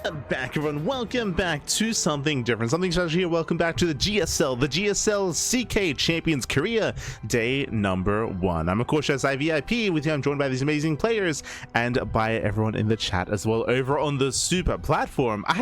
Welcome back, everyone. Welcome back to something different, something special here. Welcome back to the GSL CK Champions Korea day number 1. I'm of course VIP. With you, I'm joined by these amazing players and by everyone in the chat as well over on the Super platform. For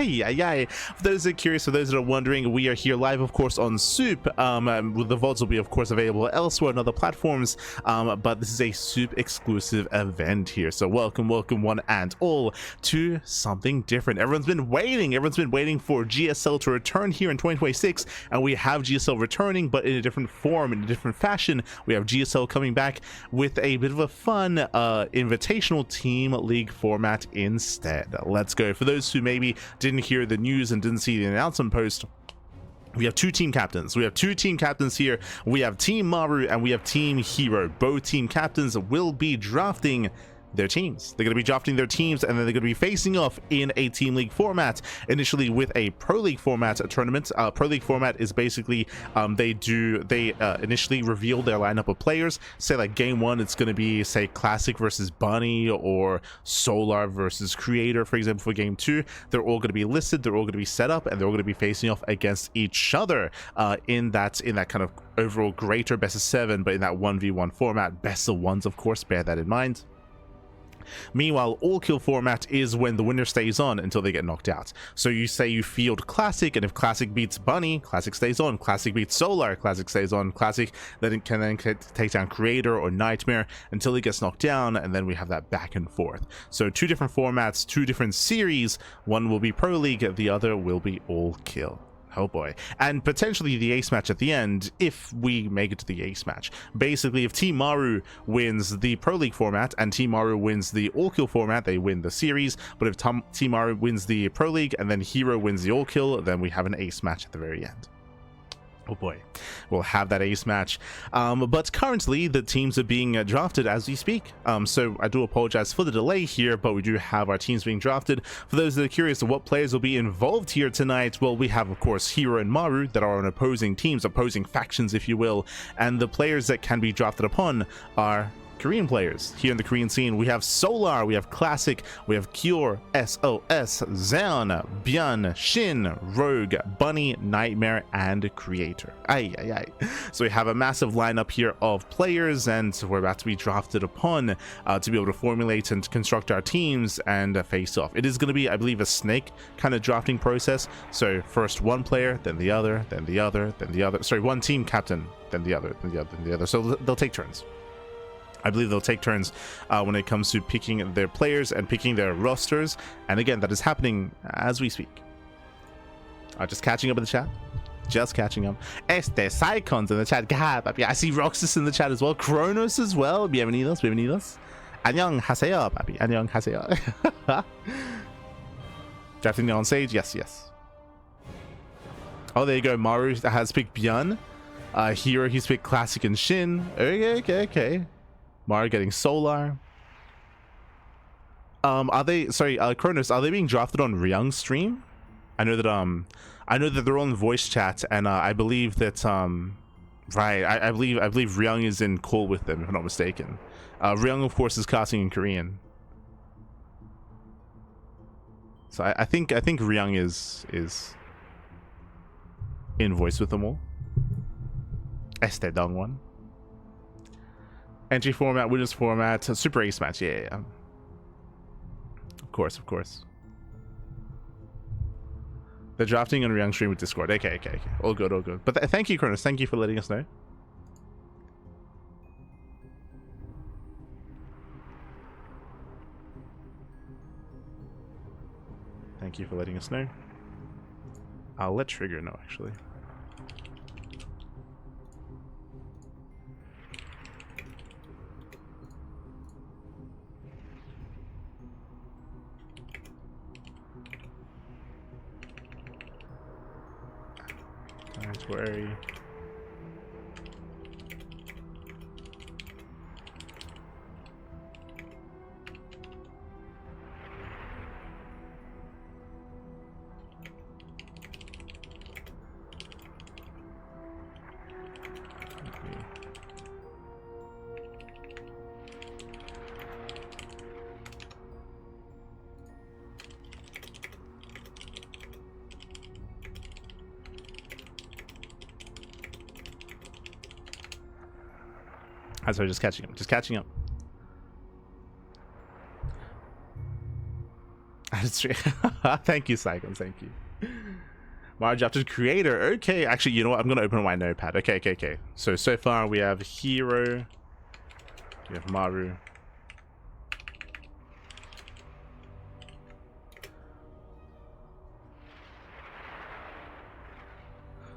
those that are curious, for those that are wondering, we are here live, of course, on Soup. The VODs will be, of course, available elsewhere on other platforms, but this is a Soup exclusive event here. So welcome one and all to something different. Everyone's been waiting for GSL to return here in 2026, and we have GSL returning, but in a different form, in a different fashion. We have GSL coming back with a bit of a fun invitational team league format instead. Let's go. For those who maybe didn't hear the news and didn't see the announcement post, we have two team captains. We have two team captains here. We have Team Maru and we have Team herO. Both team captains will be drafting their teams. They're going to be drafting their teams, and then they're going to be facing off in a team league format, initially with a pro league format tournament. Pro league format is basically they initially reveal their lineup of players. Say like game 1, it's going to be say Classic versus Bunny or Solar versus Creator, for example. For game 2, they're all going to be listed, they're all going to be set up, and they're all going to be facing off against each other in that kind of overall greater best of 7, but in that 1v1 format. Best of 1s, of course, bear that in mind. Meanwhile, all kill format is when the winner stays on until they get knocked out. So you say you field Classic, and if Classic beats Bunny, Classic stays on. Classic beats Solar, Classic stays on. Classic then can take down Creator or Nightmare until he gets knocked down, and then we have that back and forth. So 2 different formats, 2 different series. One will be Pro League, the other will be all kill. Oh boy. And potentially the ace match at the end, if we make it to the ace match. Basically, if Team Maru wins the Pro League format and Team Maru wins the all kill format, they win the series. But if Team Maru wins the Pro League and then herO wins the all kill, then we have an ace match at the very end. Oh boy, we'll have that ace match. But currently the teams are being drafted as we speak. So I do apologize for the delay here, but we do have our teams being drafted. For those that are curious of what players will be involved here tonight, well, we have, of course, herO and Maru that are on opposing teams, opposing factions, if you will. And the players that can be drafted upon are Korean players. Here in the Korean scene, we have Solar, we have Classic, we have Cure, SOS, Zoun, ByuN, SHIN, Rogue, Bunny, Nightmare, and Creator. So we have a massive lineup here of players, and we're about to be drafted upon to be able to formulate and construct our teams and face off. It is going to be, I believe, a snake kind of drafting process. So first one player, then the other, then the other, then the other. Sorry, one team captain, then the other, then the other, then the other. So they'll take turns. I believe they'll take turns when it comes to picking their players and picking their rosters. And again, that is happening as we speak. Just catching up in the chat. Just catching up. Psychons in the chat. I see Roxas in the chat as well. Kronos as well. Bienvenidos, bienvenidos. Annyeong haseyo, papi. Annyeong haseyo. Drafting on stage. Yes, yes. Oh, there you go. Maru has picked ByuN. herO, he's picked Classic and SHIN. Okay. Maru getting Solar. Are they, sorry, Kronos, are they being drafted on herO's stream? I know that they're on voice chat, and I believe that right, I believe herO is in call with them, if I'm not mistaken. herO, of course, is casting in Korean. So I think herO is in voice with them all. Este Dongwon. Entry format, winners format, super ace match, yeah. Of course. They're drafting on herO's stream with Discord. Okay. All good. But thank you, Kronos. Thank you for letting us know. Thank you for letting us know. I'll let Trigger know, actually. Don't worry. So just catching up. Just catching up. Thank you, Cyclones. Thank you. Maru drafted creator. Okay, actually, you know what? I'm gonna open my notepad. Okay. So far we have herO. We have Maru.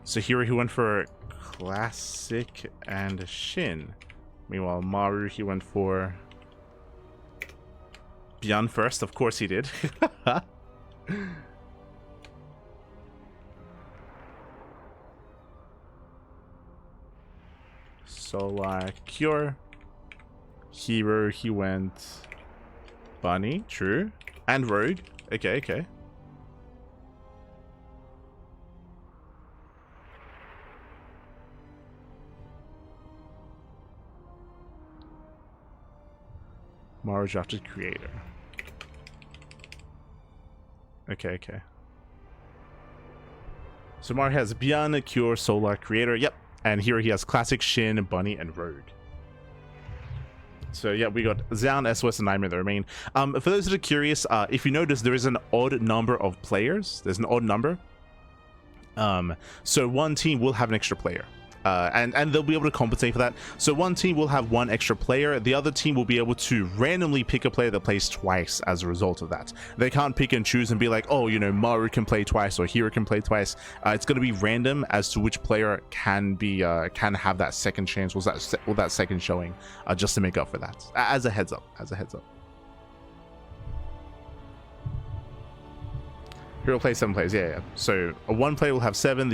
So herO, he went for classic and SHIN. Meanwhile, Maru, he went for ByuN first. Of course he did. Solar Cure. herO, he went Bunny, true. And Rogue. Okay. Maru drafted creator. Okay. So Maru has ByuN, Cure, Solar, Creator. Yep. And here he has Classic, SHIN, Bunny, and Rogue. So yeah, we got Zoun, SOS, and Nightmare that remain. For those that are curious, if you notice, there is an odd number of players. There's an odd number. So one team will have an extra player. And they'll be able to compensate for that. So one team will have one extra player. The other team will be able to randomly pick a player that plays twice as a result of that. They can't pick and choose and be like, oh, you know, Maru can play twice or herO can play twice. It's going to be random as to which player can have that second chance or that second showing, just to make up for that. As a heads up. herO plays 7 players, yeah. So one player will have 7,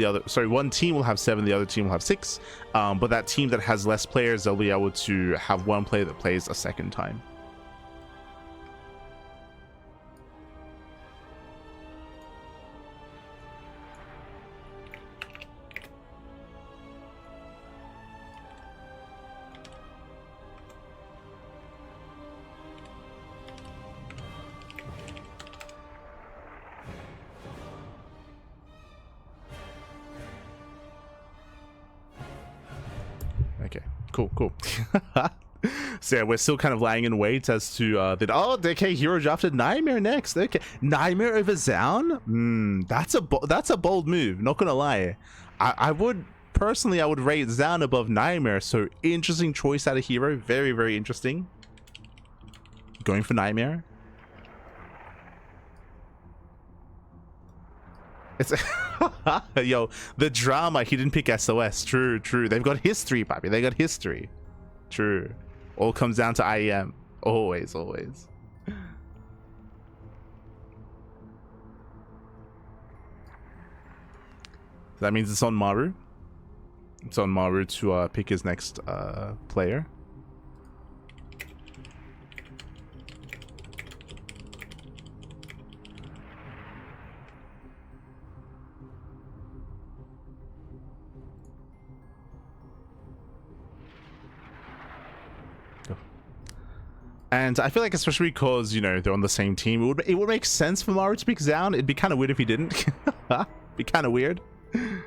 one team will have 7, the other team will have 6. But that team that has less players, they'll be able to have one player that plays a second time. Cool. So yeah, we're still kind of lying in wait as to okay, herO drafted Nightmare next. Okay, Nightmare over Zoun. That's a bold move, not gonna lie. I would rate Zoun above Nightmare. So interesting choice out of herO. Very interesting. Going for Nightmare. It's yo, the drama. He didn't pick SOS. True. They've got history, papi. They got history. True. All comes down to IEM. Always. That means it's on Maru. It's on Maru to pick his next player. And I feel like, especially because, you know, they're on the same team, it would make sense for Maru to pick Zoun. It'd be kind of weird if he didn't. Be kind of weird. You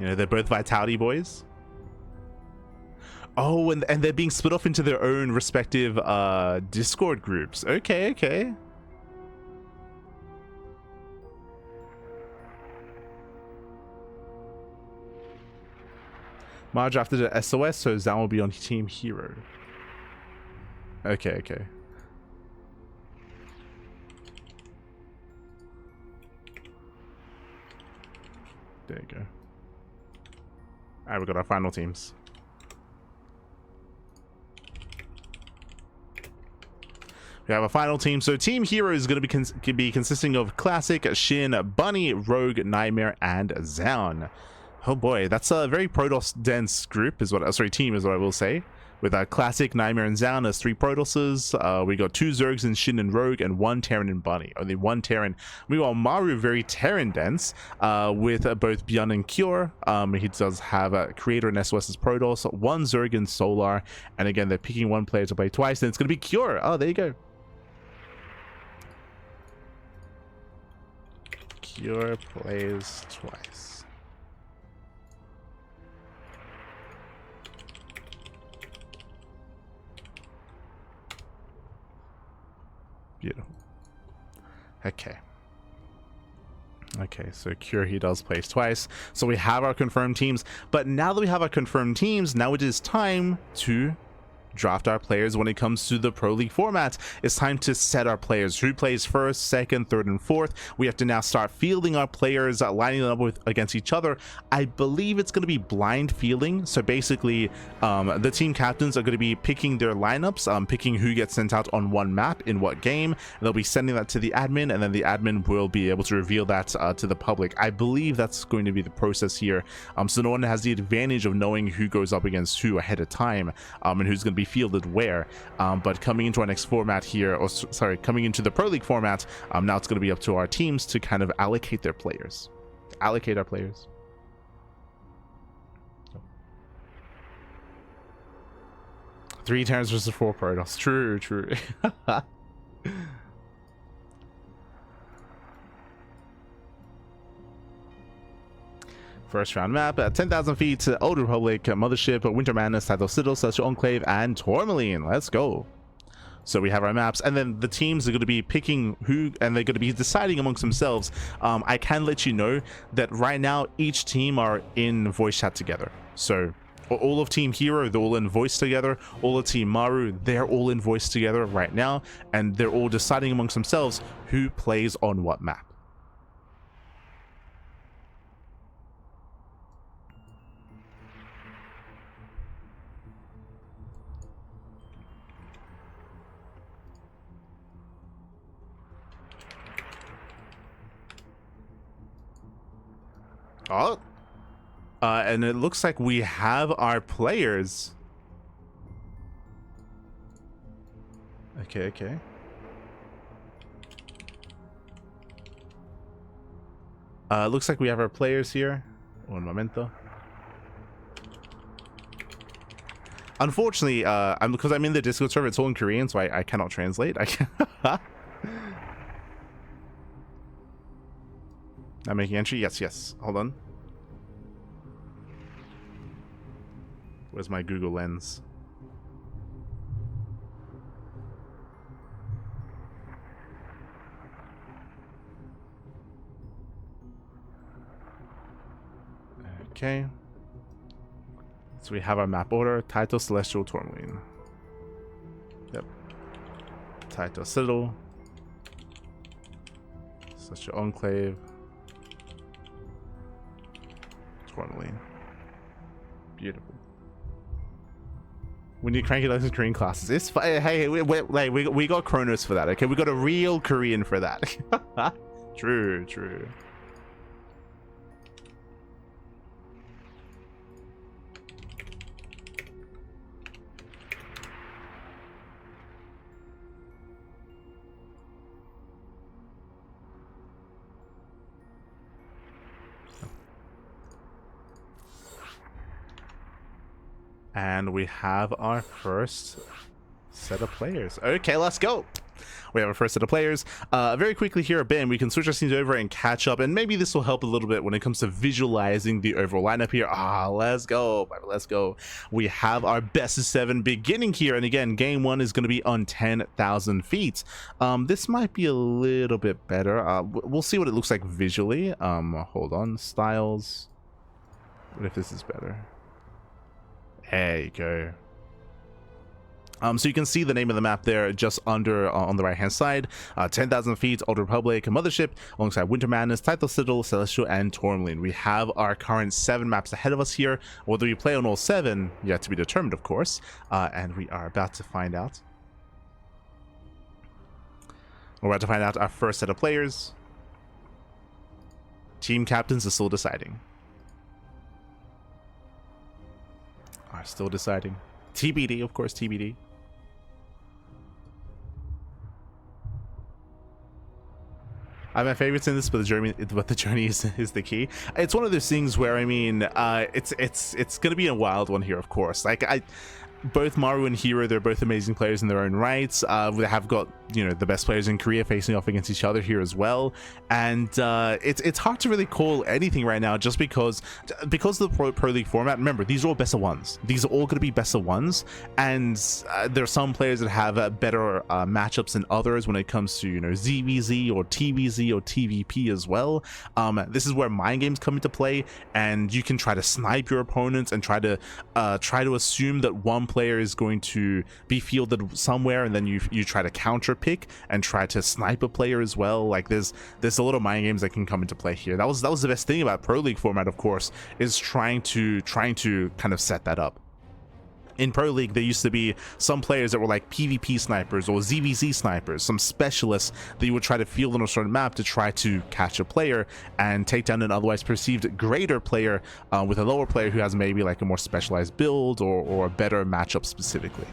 know, they're both Vitality boys. Oh, and they're being split off into their own respective Discord groups. Okay. Maru drafted an SOS, so Zoun will be on Team herO. Okay. There you go. Alright, we got our final teams. We have a final team. So Team herO is going to be consisting of Classic, SHIN, Bunny, Rogue, Nightmare, and Zoun. Oh boy, that's a very Protoss dense group team is what I will say. With Classic, Nightmare, and Zoun as 3 Protosses. We got 2 Zergs in SHIN and Rogue, and 1 Terran and Bunny. Only 1 Terran. Meanwhile, Maru very Terran dense, with both ByuN and Cure. He does have a Creator and SOS as Protoss, 1 Zerg and Solar, and again, they're picking 1 player to play twice, and it's going to be Cure. Oh, there you go. Cure plays twice. Beautiful. Okay. Okay, so Cure he does place twice. So we have our confirmed teams. But now that we have our confirmed teams, now it is time to draft our players. When it comes to the Pro League format, it's time to set our players. Who plays first, second, third, and fourth? We have to now start fielding our players, lining them up against each other. I believe it's going to be blind fielding. So basically, the team captains are going to be picking their lineups, picking who gets sent out on one map in what game. They'll be sending that to the admin, and then the admin will be able to reveal that to the public. I believe that's going to be the process here. So no one has the advantage of knowing who goes up against who ahead of time, and who's going to be fielded where. But coming into our next format here, or sorry, coming into the Pro League format, now it's going to be up to our teams to kind of allocate their players. Allocate our players. 3 Terrans versus 4 Protoss. True, true. First round map at 10,000 feet, Old Republic, Mothership, Winter Madness, Title Citadel, Celestial Enclave, and Tourmaline. Let's go. So we have our maps, and then the teams are going to be picking who, and they're going to be deciding amongst themselves. I can let you know that right now each team are in voice chat together. So all of Team Hero, they're all in voice together. All of Team Maru, they're all in voice together right now, and they're all deciding amongst themselves who plays on what map. Oh, and it looks like we have our players. Okay, okay. Looks like we have our players here. Un momento. Unfortunately, because I'm in the Discord server, it's all in Korean, so I cannot translate. I can't. I'm making entry. Yes, yes. Hold on. Where's my Google Lens? Okay. So we have our map order. Title Celestial Tourmaline. Yep. Title Citadel. Celestial Enclave. Tourmaline. Beautiful. We need CranKy license Korean classes. It's hey, we got Kronos for that. Okay, we got a real Korean for that. True, true. And we have our first set of players. Okay, let's go. We have our first set of players. Very quickly here, Ben, we can switch our scenes over and catch up, and maybe this will help a little bit when it comes to visualizing the overall lineup here. Let's go, let's go. We have our best of 7 beginning here, and again, game 1 is going to be on 10,000 feet. This might be a little bit better. We'll see what it looks like visually. Hold on, styles. What if this is better? There you go. So you can see the name of the map there just under on the right hand side. 10,000 feet, Old Republic, Mothership, alongside Winter Madness, Title Citadel, Celestial, and Tourmaline. We have our current 7 maps ahead of us here. Whether we play on all 7, yet to be determined, of course. And we are about to find out. We're about to find out our first set of players. Team captains are still deciding. Are still deciding. TBD, of course, TBD. My favorites in this, but the journey is the key. It's one of those things where, I mean, it's gonna be a wild one here, of course. Like both Maru and herO, they're both amazing players in their own rights. They have got, you know, the best players in Korea facing off against each other here as well, and it's hard to really call anything right now, just because of the Pro League format. Remember, these are all best of ones. These are all going to be best of ones, and there are some players that have better matchups than others when it comes to, you know, ZVZ or TVZ or TVP as well. This is where mind games come into play, and you can try to snipe your opponents and try to assume that one player is going to be fielded somewhere, and then you try to counter pick and try to snipe a player as well. Like there's a lot of mind games that can come into play here. That was the best thing about Pro League format, of course, is trying to kind of set that up. In Pro League, there used to be some players that were like PvP snipers or ZVZ snipers, some specialists that you would try to field on a certain map to try to catch a player and take down an otherwise perceived greater player with a lower player who has maybe like a more specialized build or a better matchup specifically.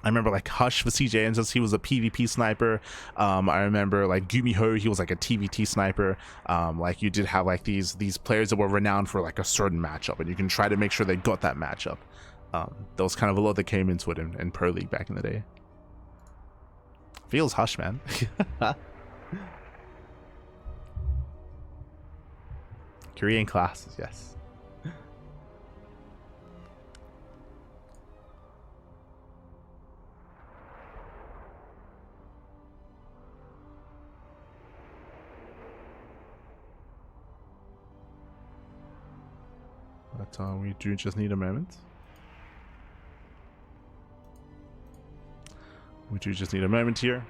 I remember like Hush for CJ Ensis, he was a PvP sniper. I remember like Gumiho, he was like a TVT sniper. Like you did have like these players that were renowned for like a certain matchup, and you can try to make sure they got that matchup. There was kind of a lot that came into it in Pro League back in the day. Feels Hush, man. Korean classes, yes. But we do just need a moment. We do just need a moment here,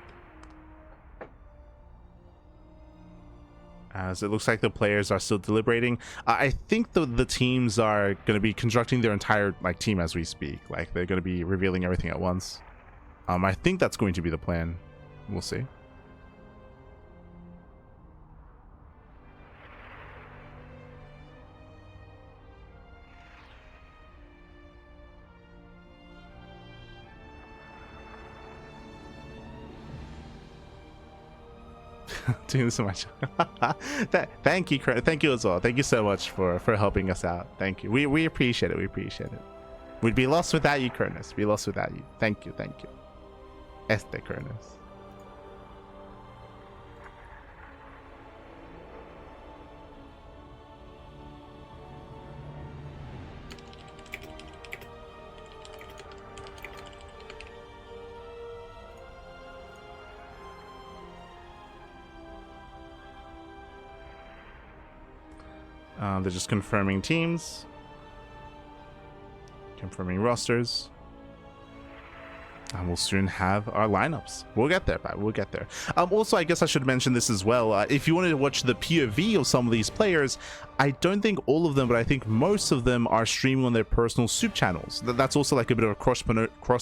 as it looks like the players are still deliberating. I think the teams are going to be constructing their entire like team as we speak. Like they're going to be revealing everything at once. I think that's going to be the plan. We'll see. Doing so much. Thank you, thank you as well. Thank you so much for helping us out. Thank you. We appreciate it. We appreciate it. We'd be lost without you, Cronus. Be lost without you. Thank you. Thank you. Este Cronus. They're just confirming teams, confirming rosters, and we'll soon have our lineups. We'll get there, but we'll get there. Also, I guess I should mention this as well. If you wanted to watch the POV of some of these players, I don't think all of them, but I think most of them are streaming on their personal soup channels. That's also like a bit of a cross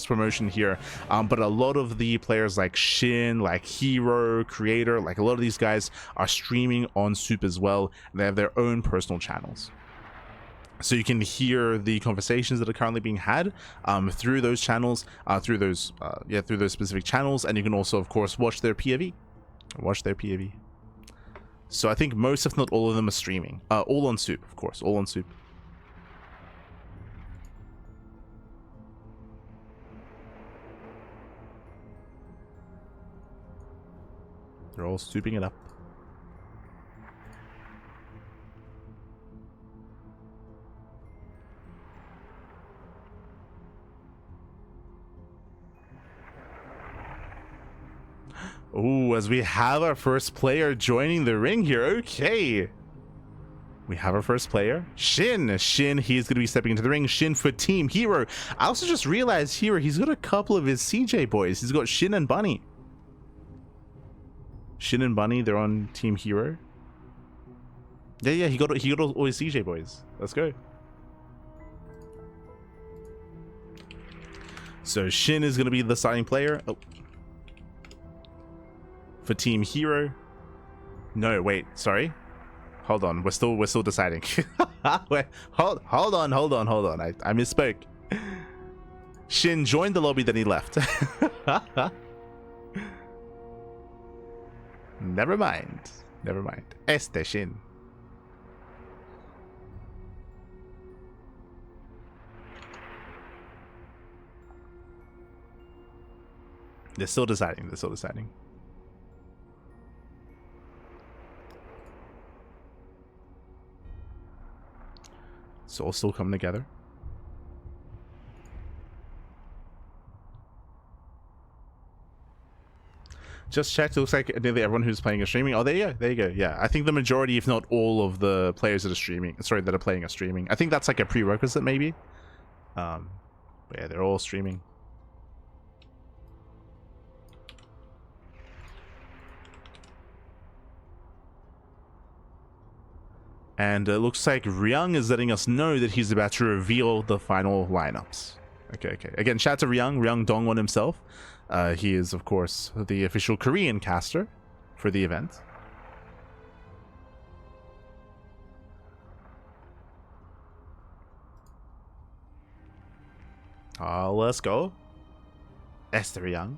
promotion here. But a lot of the players like SHIN, like herO, Creator, like a lot of these guys are streaming on soup as well. They have their own personal channels. So you can hear the conversations that are currently being had through those channels, through those specific channels, and you can also, of course, watch their POV. So I think most, if not all of them, are streaming. All on soup, of course, all on soup. They're all souping it up. Oh, as we have our first player joining the ring here. Okay. We have our first player. SHIN. SHIN, he's going to be stepping into the ring. SHIN for Team herO. I also just realized here he's got a couple of his CJ boys. He's got SHIN and Bunny. SHIN and Bunny, they're on Team herO. Yeah, he got all his CJ boys. Let's go. So SHIN is going to be the starting player. Oh. For Team herO. No, wait, sorry. Hold on, we're still deciding. Wait, hold on. I misspoke. SHIN joined the lobby, then he left. Never mind. Este SHIN. They're still deciding. They're still deciding. It's all still coming together. Just checked. It looks like nearly everyone who's playing is streaming. Oh, there you go. There you go. Yeah, I think the majority, if not all, of the players that are streaming, sorry, that are playing are streaming. I think that's like a prerequisite, maybe. But yeah, they're all streaming. And it looks like herO is letting us know that he's about to reveal the final lineups. Okay, okay. Again, shout out to herO Dongwon himself. He is, of course, the official Korean caster for the event. Let's go. herO.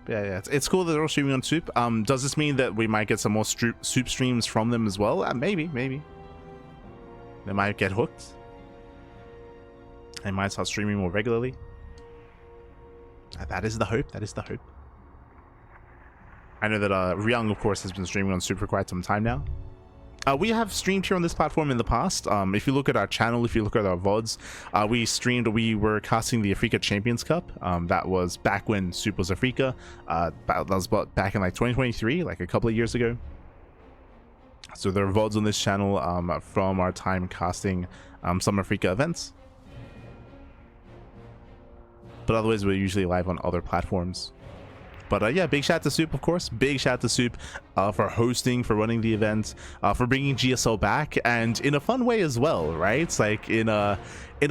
Yeah, it's cool that they're all streaming on Soup. Does this mean that we might get some more Soup streams from them as well? Maybe. They might get hooked. They might start streaming more regularly. That is the hope. That is the hope. I know that herO, of course, has been streaming on Soup for quite some time now. We have streamed here on this platform in the past. If you look at our channel, if you look at our VODs, we were casting the Africa Champions Cup. That was back when Soup was Africa. That was back in like 2023, like a couple of years ago. So there are VODs on this channel from our time casting some Africa events. But otherwise, we're usually live on other platforms. But yeah, big shout out to Soup, of course. Big shout out to Soup for hosting, for running the event, for bringing GSL back, and in a fun way as well, right? It's like in a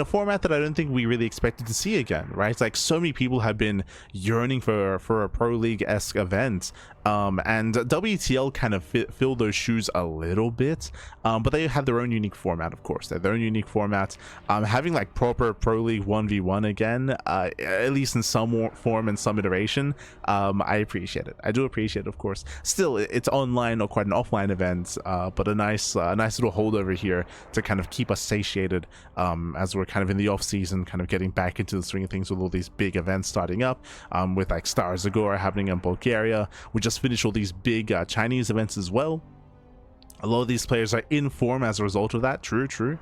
format that I don't think we really expected to see again, right? It's like so many people have been yearning for a Pro League-esque event, and WTL kind of filled those shoes a little bit, but they have their own unique format, of course. They have their own unique format. Having like proper Pro League 1v1 again, at least in some form and some iteration, I appreciate it. I do appreciate it, of course. Still, it's online or quite an offline event, but a nice little holdover here to kind of keep us satiated as we're kind of in the off season, kind of getting back into the swing of things with all these big events starting up, with like Star Zagora happening in Bulgaria. We just finished all these big Chinese events as well. A lot of these players are in form as a result of that. True.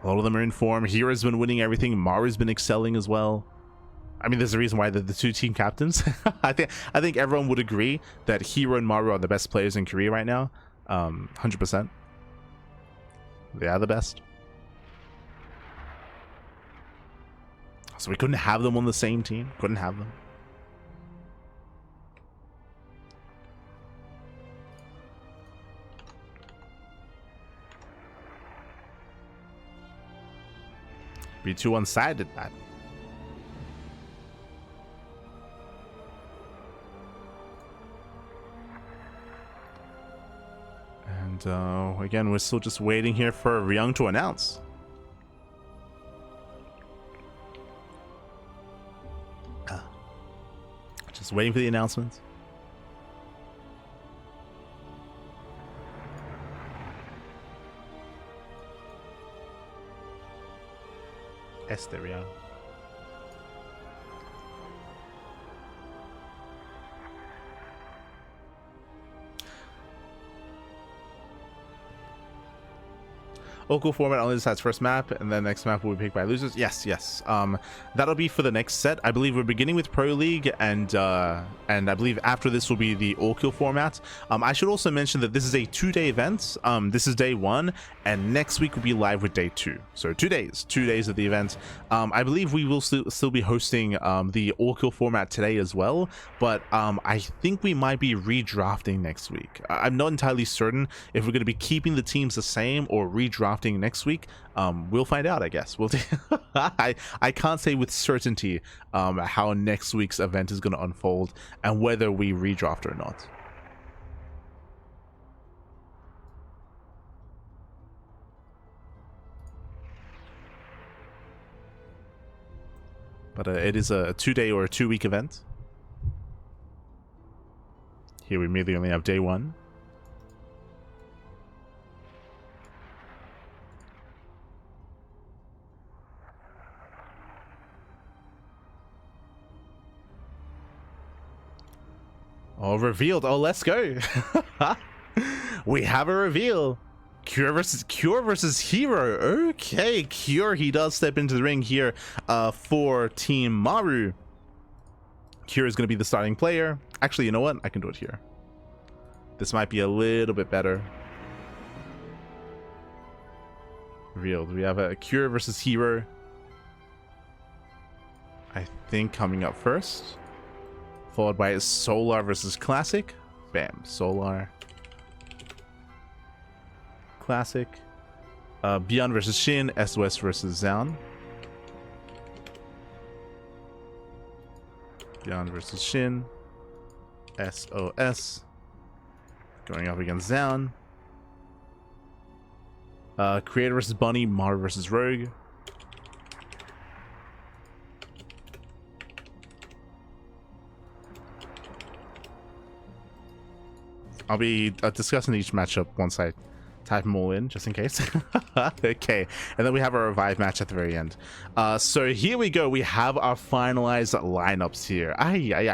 A lot of them are in form. herO's been winning everything. Maru's been excelling as well. I mean, there's a reason why they're the two team captains. I think everyone would agree that herO and Maru are the best players in Korea right now. 100%. They are the best. So we couldn't have them on the same team. Couldn't have them. Be too one-sided, man. And again, we're still just waiting here for herO to announce. Just waiting for the announcement. herO. Local format only decides first map, and then next map will be picked by losers. Yes. That'll be for the next set. I believe we're beginning with Pro League, and I believe after this will be the all-kill format. I should also mention that this is a 2-day event. This is day 1, and next week will be live with day 2. So 2 days of the event. I believe we will still be hosting the all-kill format today as well, but I think we might be redrafting next week. I'm not entirely certain if we're going to be keeping the teams the same or redrafting redrafting next week? We'll find out, I guess. We'll I can't say with certainty how next week's event is going to unfold and whether we redraft or not. But it is a 2-day or a 2-week event. Here we merely only have day 1. Oh, revealed. Oh, let's go. We have a reveal. Cure versus herO. Okay, Cure, he does step into the ring here for Team Maru. Cure is going to be the starting player. Actually, you know what? I can do it here. This might be a little bit better. Revealed. We have a Cure versus herO. I think coming up first. Followed by Solar versus Classic. Bam. Solar. Classic. ByuN versus SHIN. SOS versus Zoun. ByuN versus SHIN. SOS. Going up against Zoun. Creator versus Bunny. Maru versus Rogue. I'll be discussing each matchup once I type them all in, just in case. Okay, and then we have our revive match at the very end. So here we go. We have our finalized lineups here.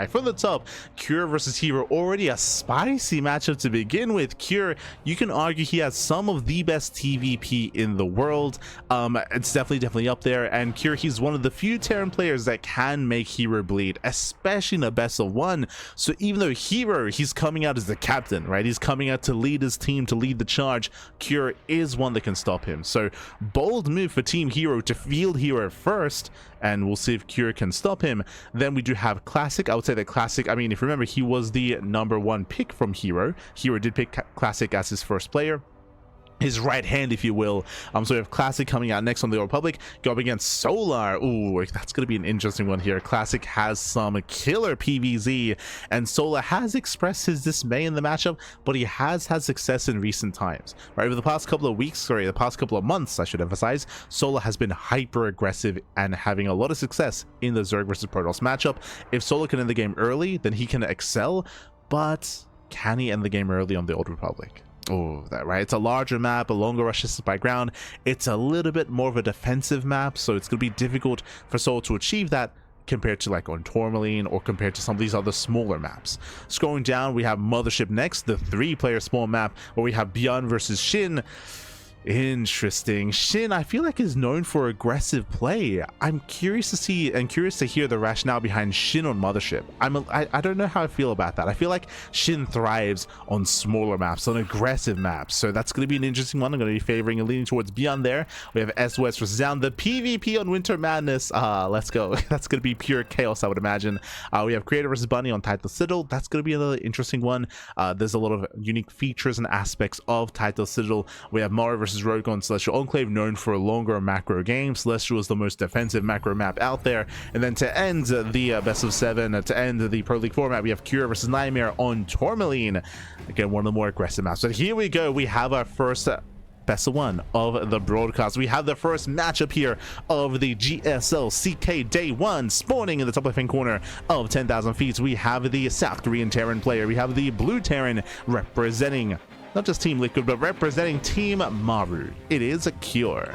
From the top, Cure versus herO. Already a spicy matchup to begin with. Cure, you can argue he has some of the best TVP in the world. It's definitely up there. And Cure, he's one of the few Terran players that can make herO bleed, especially in a best of 1. So even though herO, he's coming out as the captain, right? He's coming out to lead his team, to lead the charge. Cure is one that can stop him. So bold move for Team herO to field herO first, and we'll see if Cure can stop him. Then we do have Classic. I would say that Classic, I mean, if you remember, he was the #1 pick from herO. herO did pick Classic as his first player, his right hand, if you will. So we have Classic coming out next on the Republic, go up against Solar. Ooh, that's going to be an interesting one here. Classic has some killer PvZ, and Solar has expressed his dismay in the matchup, but he has had success in recent times. Right, over the past couple of weeks, sorry, the past couple of months, I should emphasize, Solar has been hyper aggressive and having a lot of success in the Zerg versus Protoss matchup. If Solar can end the game early, then he can excel, but can he end the game early on the Old Republic? Oh, that right. It's a larger map, a longer rush distance by ground. It's a little bit more of a defensive map, so it's going to be difficult for Soul to achieve that compared to like on Tourmaline or compared to some of these other smaller maps. Scrolling down, we have Mothership next, the 3-player small map where we have ByuN versus SHIN. Interesting. SHIN, I feel like, is known for aggressive play. I'm curious to see and curious to hear the rationale behind SHIN on Mothership. I don't know how I feel about that. I feel like SHIN thrives on smaller maps, on aggressive maps. So that's going to be an interesting one. I'm going to be favoring and leaning towards ByuN there. We have SOS versus Zoun. The PvP on Winter Madness. Let's go. That's going to be pure chaos, I would imagine. We have Creator versus Bunny on Title Citadel. That's going to be another interesting one. There's a lot of unique features and aspects of Title Citadel. We have Maru versus Rogue on Celestial Enclave, known for a longer macro game. Celestial is the most defensive macro map out there. And then to end the best of 7, to end the Pro League format, we have Cure versus Nightmare on Tourmaline. Again, one of the more aggressive maps. So here we go. We have our first best of 1 of the broadcast. We have the first matchup here of the GSL CK Day 1, spawning in the top left-hand corner of 10,000 feet. We have the South Korean Terran player. We have the Blue Terran representing not just Team Liquid, but representing Team Maru. It is a Cure.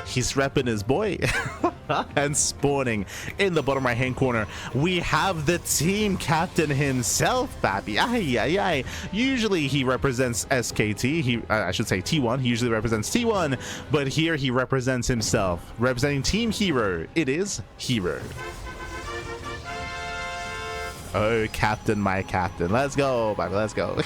He's repping his boy. And spawning in the bottom right-hand corner, we have the team captain himself, Pappy. Usually he represents SKT. I should say T1. He usually represents T1, but here he represents himself, representing Team herO. It is herO. Oh, captain, my captain. Let's go, baby. Let's go.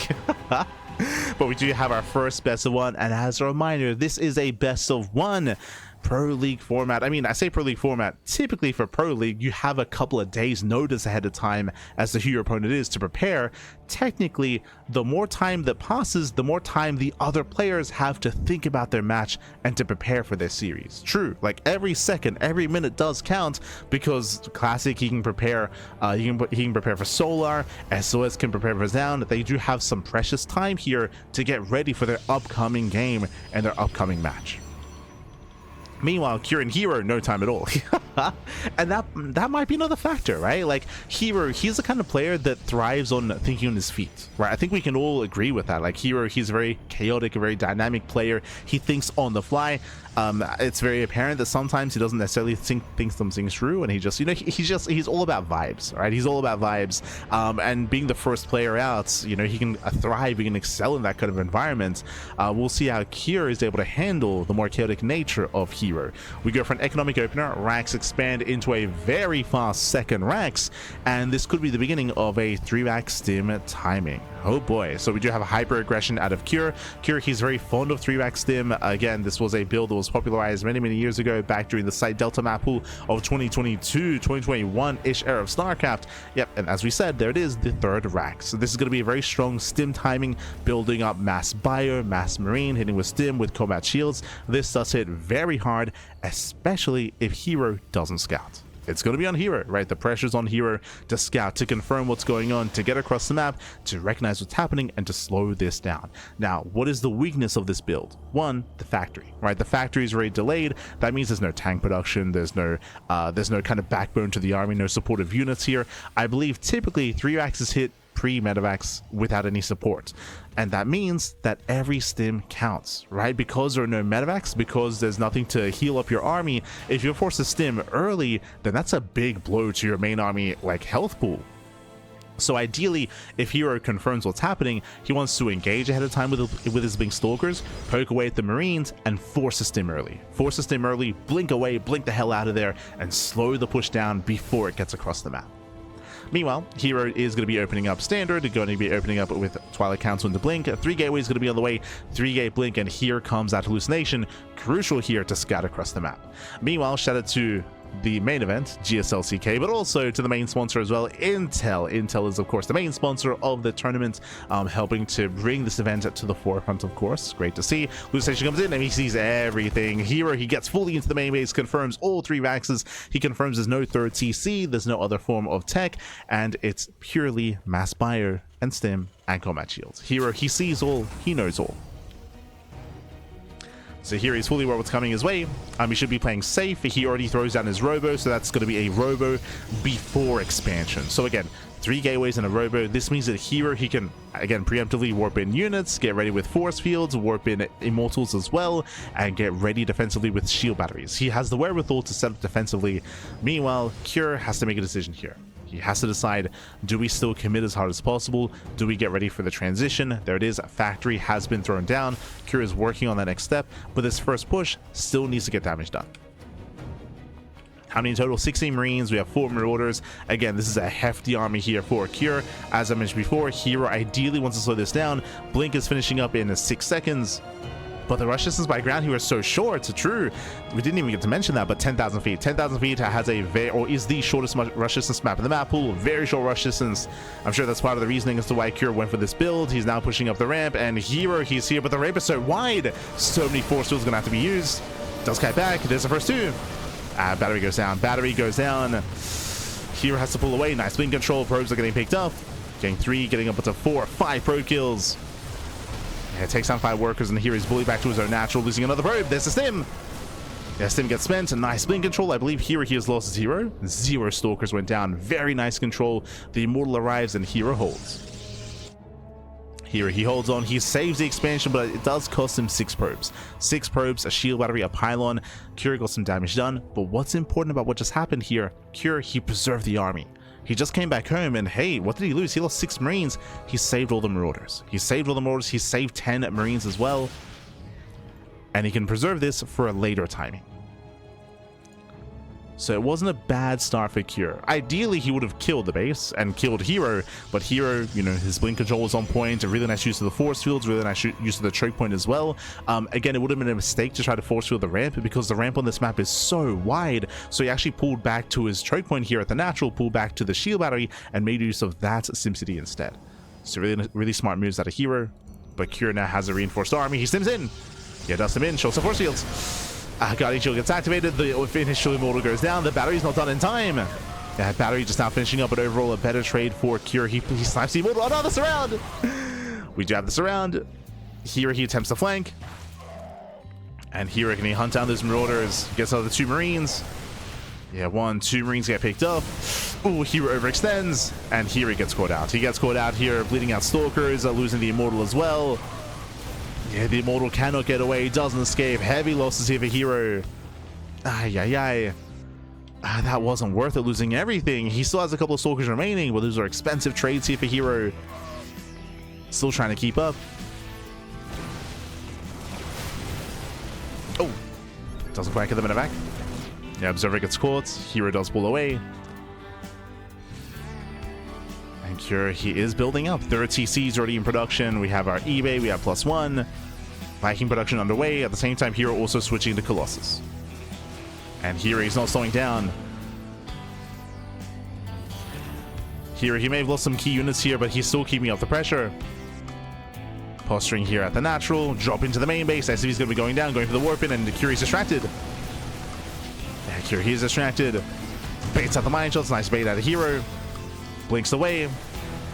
But we do have our first best of 1, and as a reminder, this is a best of 1 Pro League format, I mean, I say Pro League format, typically for Pro League, you have a couple of days notice ahead of time as to who your opponent is to prepare. Technically, the more time that passes, the more time the other players have to think about their match and to prepare for their series. True, like every second, every minute does count, because Classic, he can prepare, he can prepare for Solar, SOS can prepare for Zoun. They do have some precious time here to get ready for their upcoming game and their upcoming match. Meanwhile, Cure and herO, no time at all. And that might be another factor, right? Like, herO, he's the kind of player that thrives on thinking on his feet, right? I think we can all agree with that. Like, herO, he's a very chaotic, a very dynamic player. He thinks on the fly. It's very apparent that sometimes he doesn't necessarily think some things through, and he just, you know, he's all about vibes, right? He's all about vibes, and being the first player out, you know, he can thrive, he can excel in that kind of environment. We'll see how Cure is able to handle the more chaotic nature of herO. We go for an economic opener, racks expand into a very fast second racks, and this could be the beginning of a 3-rack stim timing. Oh boy. So we do have a hyper aggression out of Cure. He's very fond of 3-rack stim. Again, this was a build that was popularized many years ago, back during the site Delta map pool of 2022-2021-ish era of StarCraft. Yep, and as we said, there it is, the 3rd rack. So this is going to be a very strong stim timing, building up mass bio, mass marine, hitting with stim with combat shields. This does hit very hard, especially if herO doesn't scout. It's going to be on herO, right? The pressure's on herO to scout, to confirm what's going on, to get across the map, to recognize what's happening, and to slow this down. Now, what is the weakness of this build? One, the factory, right? The factory is very delayed. That means there's no tank production, there's no kind of backbone to the army, no supportive units here. I believe typically 3-racks is hit pre-medevacs without any support, and that means that every stim counts, right? Because there are no medevacs, because there's nothing to heal up your army. If you're forced to stim early, then that's a big blow to your main army, like, health pool. So ideally, if herO confirms what's happening, he wants to engage ahead of time with his big stalkers, poke away at the marines, and force a stim early. Force a stim early, blink away, blink the hell out of there, and slow the push down before it gets across the map. Meanwhile, herO is going to be opening up standard, going to be opening up with Twilight Council and the Blink. 3 gateway is going to be on the way, 3-gate Blink, and here comes that hallucination, crucial here to scout across the map. Meanwhile, shout out to the main event, GSL CK, but also to the main sponsor as well, Intel. Intel is, of course, the main sponsor of the tournament, helping to bring this event to the forefront, of course. Great to see. Hallucination comes in and he sees everything. herO, he gets fully into the main base, confirms all 3 racks. He confirms there's no 3rd CC, there's no other form of tech, and it's purely mass bio and stim and combat shields. herO, he sees all, he knows all. So here he's fully aware what's coming his way. He should be playing safe. He already throws down his robo, so that's going to be a robo before expansion. So again, 3 gateways and a robo. This means that herO, he can, again, preemptively warp in units, get ready with force fields, warp in immortals as well, and get ready defensively with shield batteries. He has the wherewithal to set up defensively. Meanwhile, Cure has to make a decision here. He has to decide, do we still commit as hard as possible? Do we get ready for the transition? There it is, factory has been thrown down. Cure is working on that next step, but this first push still needs to get damage done. How many in total? 16 Marines, we have 4 Marauders. Again, this is a hefty army here for Cure. As I mentioned before, herO ideally wants to slow this down. Blink is finishing up in 6 seconds. But the rush distance by ground here is so short. It's true. We didn't even get to mention that, but 10,000 feet. 10,000 feet has a is the shortest rush distance map in the map pool. Very short rush distance. I'm sure that's part of the reasoning as to why Cure went for this build. He's now pushing up the ramp, and herO, he's here, but the ramp is so wide. So many force fields are going to have to be used. Does kite back. There's the first 2. Battery goes down. Battery goes down. herO has to pull away. Nice blink control. Probes are getting picked up. Getting 3, getting up to 4, 5 probe kills. Yeah, takes down 5 workers, and here he's bullied back to his own natural, losing another probe. There's the stim. Yeah, stim gets spent. A nice blink control. I believe here he has lost 0. 0 stalkers went down. Very nice control. The immortal arrives, and herO holds. Here he holds on. He saves the expansion, but it does cost him 6 probes. 6 probes, a shield battery, a pylon. Cure got some damage done, but what's important about what just happened here? Cure, he preserved the army. He just came back home, and hey, what did he lose? He lost 6 Marines. He saved all the Marauders. He saved all the Marauders. He saved 10 Marines as well. And he can preserve this for a later timing. So it wasn't a bad start for herO. Ideally, he would have killed the base and killed herO, but herO, you know, his blink control was on point, a really nice use of the force fields, really nice use of the choke point as well. Again, it would have been a mistake to try to force field the ramp because the ramp on this map is so wide, so he actually pulled back to his choke point here at the natural, pulled back to the shield battery, and made use of that SimCity instead. So really smart moves out of herO, but herO now has a reinforced army. He stims in. Yeah, does him in, shows some force fields. Guardian Shield gets activated, the initial immortal goes down, the battery's not done in time. Yeah, battery just now finishing up, but overall a better trade for herO. He snipes the immortal. Oh no, the surround! We do have the surround. Here he attempts to flank. And here can he hunt down those marauders, gets out the 2 marines. Yeah, 1, 2 marines get picked up. Ooh, herO overextends, and here he gets caught out. He gets caught out here, bleeding out stalkers, losing the immortal as well. Yeah, the immortal cannot get away, doesn't escape. Heavy losses here for herO. That wasn't worth it, losing everything. He still has a couple of stalkers remaining, but those are expensive trades here for herO. Still trying to keep up. Oh, doesn't quite get them in the back. Yeah, Observer gets caught. herO does pull away. And herO, he is building up. 3rd TC's already in production. We have our eBay, we have +1. Viking production underway. At the same time, herO also switching to Colossus. And here he's not slowing down. Here he may have lost some key units here, but he's still keeping up the pressure. Posturing here at the natural, drop into the main base. SCV's going to be going down, going for the warp in, and herO's distracted. Yeah, herO, he's distracted. Baits out the mine shots, nice bait out of herO. Blinks away.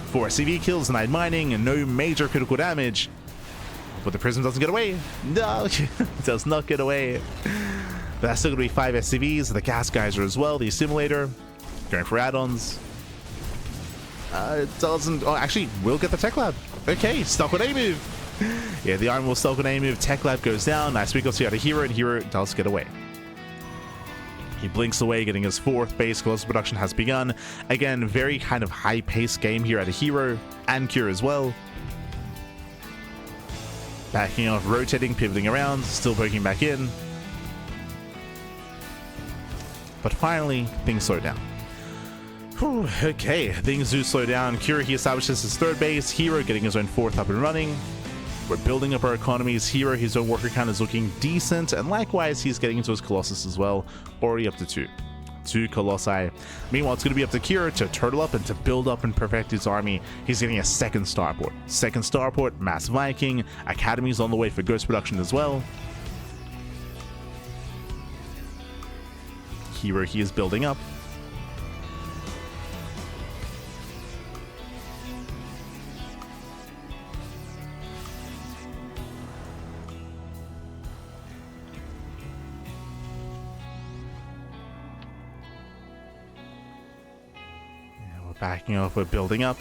4 SCV kills, denied mining, and no major critical damage. But the prism doesn't get away. No, it does not get away. But that's still going to be 5 SCVs. The gas geyser as well. The assimilator going for add-ons. It doesn't. Oh, actually, will get the tech lab. Okay, stuck with A move. Yeah, the arm will stuck with A move. Tech lab goes down. Nice weak out of herO, and herO does get away. He blinks away, getting his 4th base. Colossus production has begun. Again, very kind of high-paced game here at a herO and herO as well. Backing off, rotating, pivoting around, still poking back in. But finally, things slow down. Whew, okay, things do slow down. herO, he establishes his 3rd base. herO getting his own 4th up and running. We're building up our economies. herO, his own worker count is looking decent. And likewise, he's getting into his Colossus as well. Already up to 2 Colossi. Meanwhile, it's going to be up to herO to turtle up and to build up and perfect his army. He's getting a 2nd starport. 2nd starport, Mass Viking. Academy's on the way for Ghost production as well. herO, he is building up. Backing off, we're building up.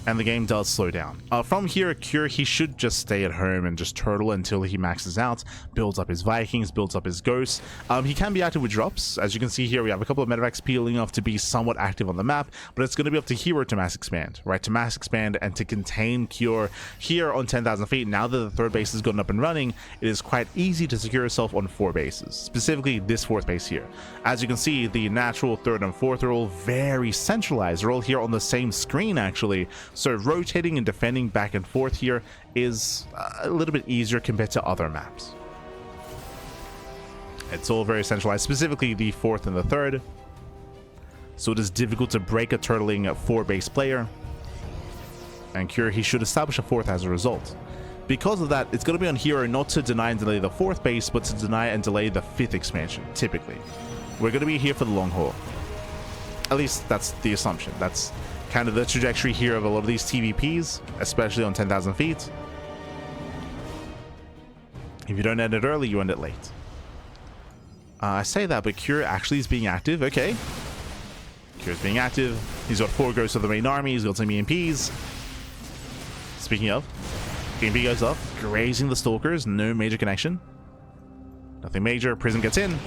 And the game does slow down. From here, herO, he should just stay at home and just turtle until he maxes out, builds up his Vikings, builds up his Ghosts. He can be active with drops. As you can see here, we have a couple of medevacs peeling off to be somewhat active on the map, but it's going to be up to herO to mass expand, right? To mass expand and to contain herO here on 10,000 feet. Now that the 3rd base has gotten up and running, it is quite easy to secure yourself on 4 bases, specifically this 4th base here. As you can see, the natural 3rd and 4th are all very centralized. They're all here on the same screen, actually. So rotating and defending back and forth here is a little bit easier compared to other maps. It's all very centralized, specifically the 4th and the 3rd. So it is difficult to break a turtling 4-base player. And herO, he should establish a 4th as a result. Because of that, it's going to be on herO not to deny and delay the 4th base, but to deny and delay the 5th expansion, typically. We're going to be here for the long haul. At least that's the assumption. That's kind of the trajectory here of a lot of these TVPs, especially on 10,000 feet. If you don't end it early, you end it late. I say that, but herO actually is being active. Okay. herO's being active. He's got 4 ghosts of the main army. He's got some EMPs. Speaking of, EMP goes off, grazing the stalkers. No major connection. Nothing major. Prism gets in.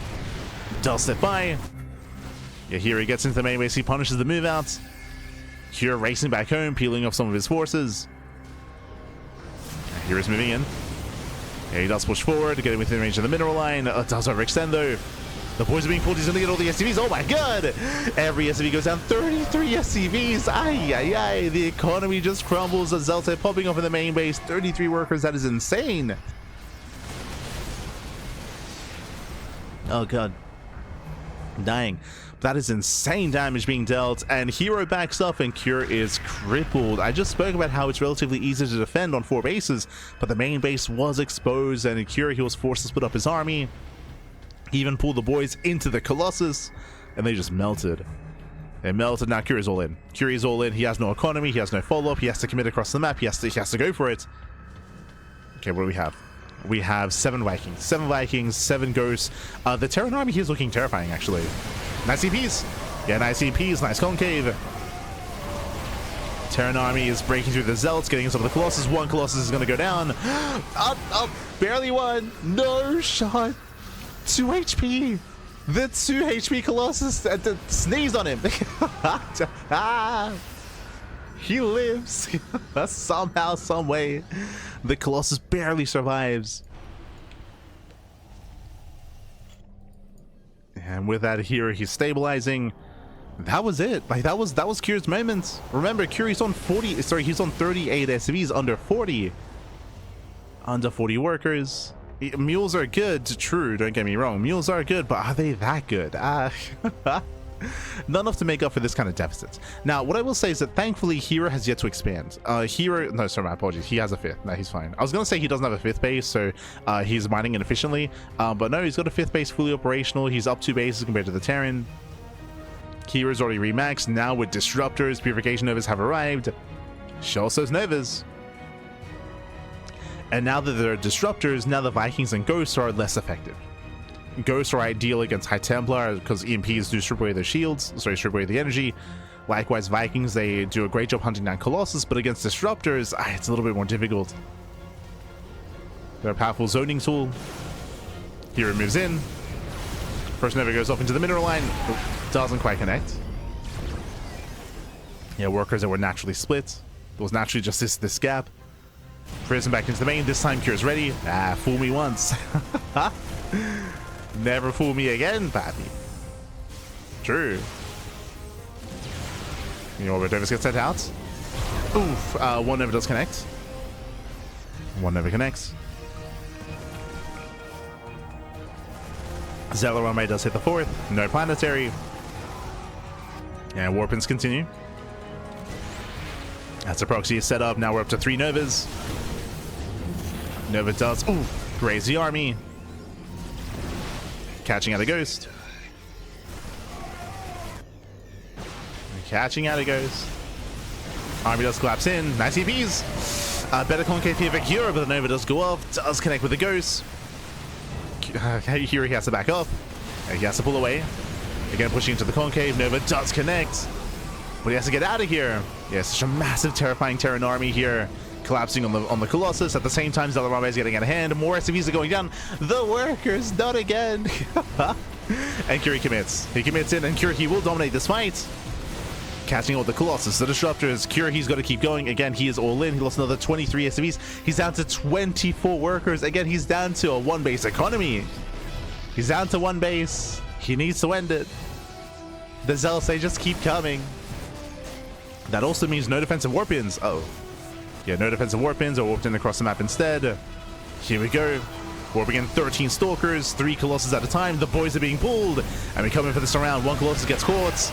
Does step by. Yeah, here he gets into the main base. He punishes the move out. herO racing back home, peeling off some of his forces. Here is moving in. Yeah, he does push forward, getting within range of the mineral line. Does overextend though. The boys are being pulled. He's going to get all the SCVs. Oh my god. Every SCV goes down. 33 SCVs. Ay, ay, ay. The economy just crumbles. A Zelta popping off in the main base. 33 workers. That is insane. Oh god. I'm dying. That is insane damage being dealt, and herO backs up and Cure is crippled. I just spoke about how it's relatively easy to defend on 4 bases, but the main base was exposed, and Cure, he was forced to split up his army. He even pulled the boys into the Colossus, and they just melted. They melted. Now Cure is all in. Cure is all in. He has no economy. He has no follow-up. He has to commit across the map. He has to go for it. Okay, what do we have? We have 7 Vikings. 7 Vikings, 7 Ghosts. The Terran army here is looking terrifying, actually. Nice EPs. Yeah, nice EPs. Nice concave. Terran army is breaking through the Zealots, getting into the Colossus. 1 Colossus is going to go down. Up, barely 1. No shot. 2 HP. The 2 HP Colossus sneezed on him. He lives. Somehow, some way. The Colossus barely survives. And with that here, he's stabilizing. That was it. Like that was Cure's moment. Remember, Cure's on 40. Sorry, he's on 38 SCVs, under 40. Under 40 workers. Mules are good, true, don't get me wrong. Mules are good, but are they that good? Not enough to make up for this kind of deficit. Now, what I will say is that thankfully herO has yet to expand. No, sorry, my apologies. He has a 5th. No, he's fine. I was going to say he doesn't have a 5th base, so he's mining inefficiently. But no, he's got a 5th base fully operational. He's up 2 bases compared to the Terran. herO's already remaxed. Now with Disruptors, Purification Novas have arrived. Show us those Novas. And now that there are Disruptors, now the Vikings and Ghosts are less effective. Ghosts are ideal against High Templar because EMPs do strip away their shields, strip away the energy. Likewise, Vikings, they do a great job hunting down Colossus, but against Disruptors, it's a little bit more difficult. They're a powerful zoning tool. herO moves in. First Nova goes off into the mineral line. Doesn't quite connect. Yeah, workers that were naturally split. There was naturally just this gap. Prison back into the main. This time Cure's ready. Fool me once. Never fool me again, pappy. True. You know, Davis gets sent out. Oof. 1 Nova does connect. 1 Nova connects. Zelarame does hit the 4th. No planetary. And Warpins continue. That's a proxy set up. Now we're up to 3 Novas. Nova does. Ooh. Graze the army. Catching out a Ghost. Catching out a Ghost. Army does collapse in. Nice EPs. Better concave here for herO, but the Nova does go off. Does connect with the Ghost. Here he has to back up. He has to pull away. Again, pushing into the concave. Nova does connect. But he has to get out of here. Yeah, such a massive, terrifying Terran army here. Collapsing on the Colossus. At the same time, Zelarame is getting out of hand. More SCVs are going down. The workers, not again. And Cure commits. He commits in, and Cure, he will dominate this fight. Catching all the Colossus, the Disruptors. Cure, he's got to keep going. Again, he is all in. He lost another 23 SCVs. He's down to 24 workers. Again, he's down to a 1 base economy. He's down to 1 base. He needs to end it. The Zealots, they just keep coming. That also means no defensive warpins. Oh. Yeah, no defensive warpins are warped in across the map instead. Here we go. Warping in 13 Stalkers, 3 Colossus at a time. The boys are being pulled. And we come in for this round. 1 Colossus gets caught.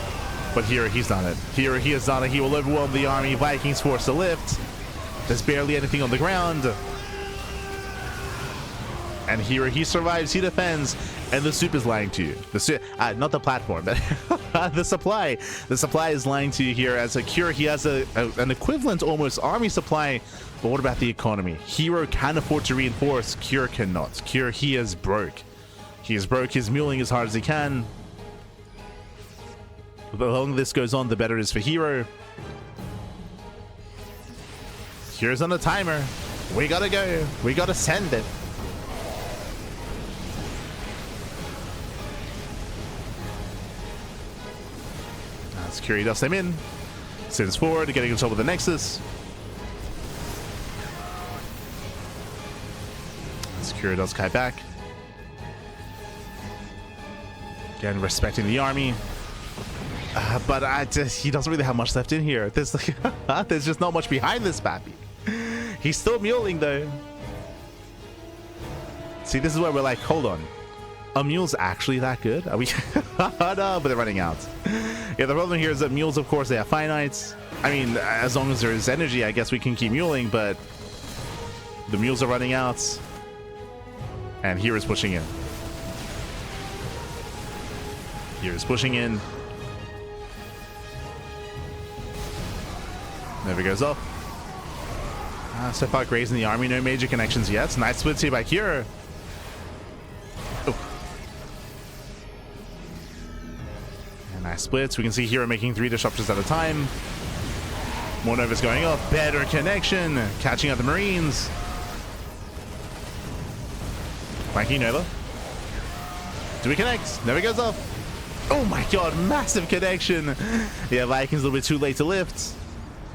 But here he's done it. Here he has done it. He will overwhelm the army. Vikings forced to lift. There's barely anything on the ground. And here he survives. He defends. And the soup is lying to you. Not the platform, but the supply. The supply is lying to you here. As a Cure, he has an equivalent almost army supply. But what about the economy? herO can afford to reinforce. Cure cannot. Cure, he is broke. He is broke. He's muling as hard as he can. The longer this goes on, the better it is for herO. Cure's on a timer. We gotta go. We gotta send it. As Cure does them in. Sends forward, getting in trouble with the Nexus. As Cure does kite back. Again, respecting the army. But he doesn't really have much left in here. There's like, there's just not much behind this Pappy. He's still muling though. See, this is where we're like, hold on. Are mules actually that good? Are we? No, but they're running out. Yeah, the problem here is that mules, of course, they are finite. I mean, as long as there is energy, I guess we can keep muling, but the mules are running out. And here is pushing in. Here is pushing in. Never goes off. So far, grazing the army, no major connections yet. Nice splits here by herO. Oh. And nice splits. We can see herO making 3 disruptors at a time. More Novas going off. Better connection. Catching out the Marines. CranKy Nova. Do we connect? Never goes off. Oh my god, massive connection. Yeah, Vikings a little bit too late to lift.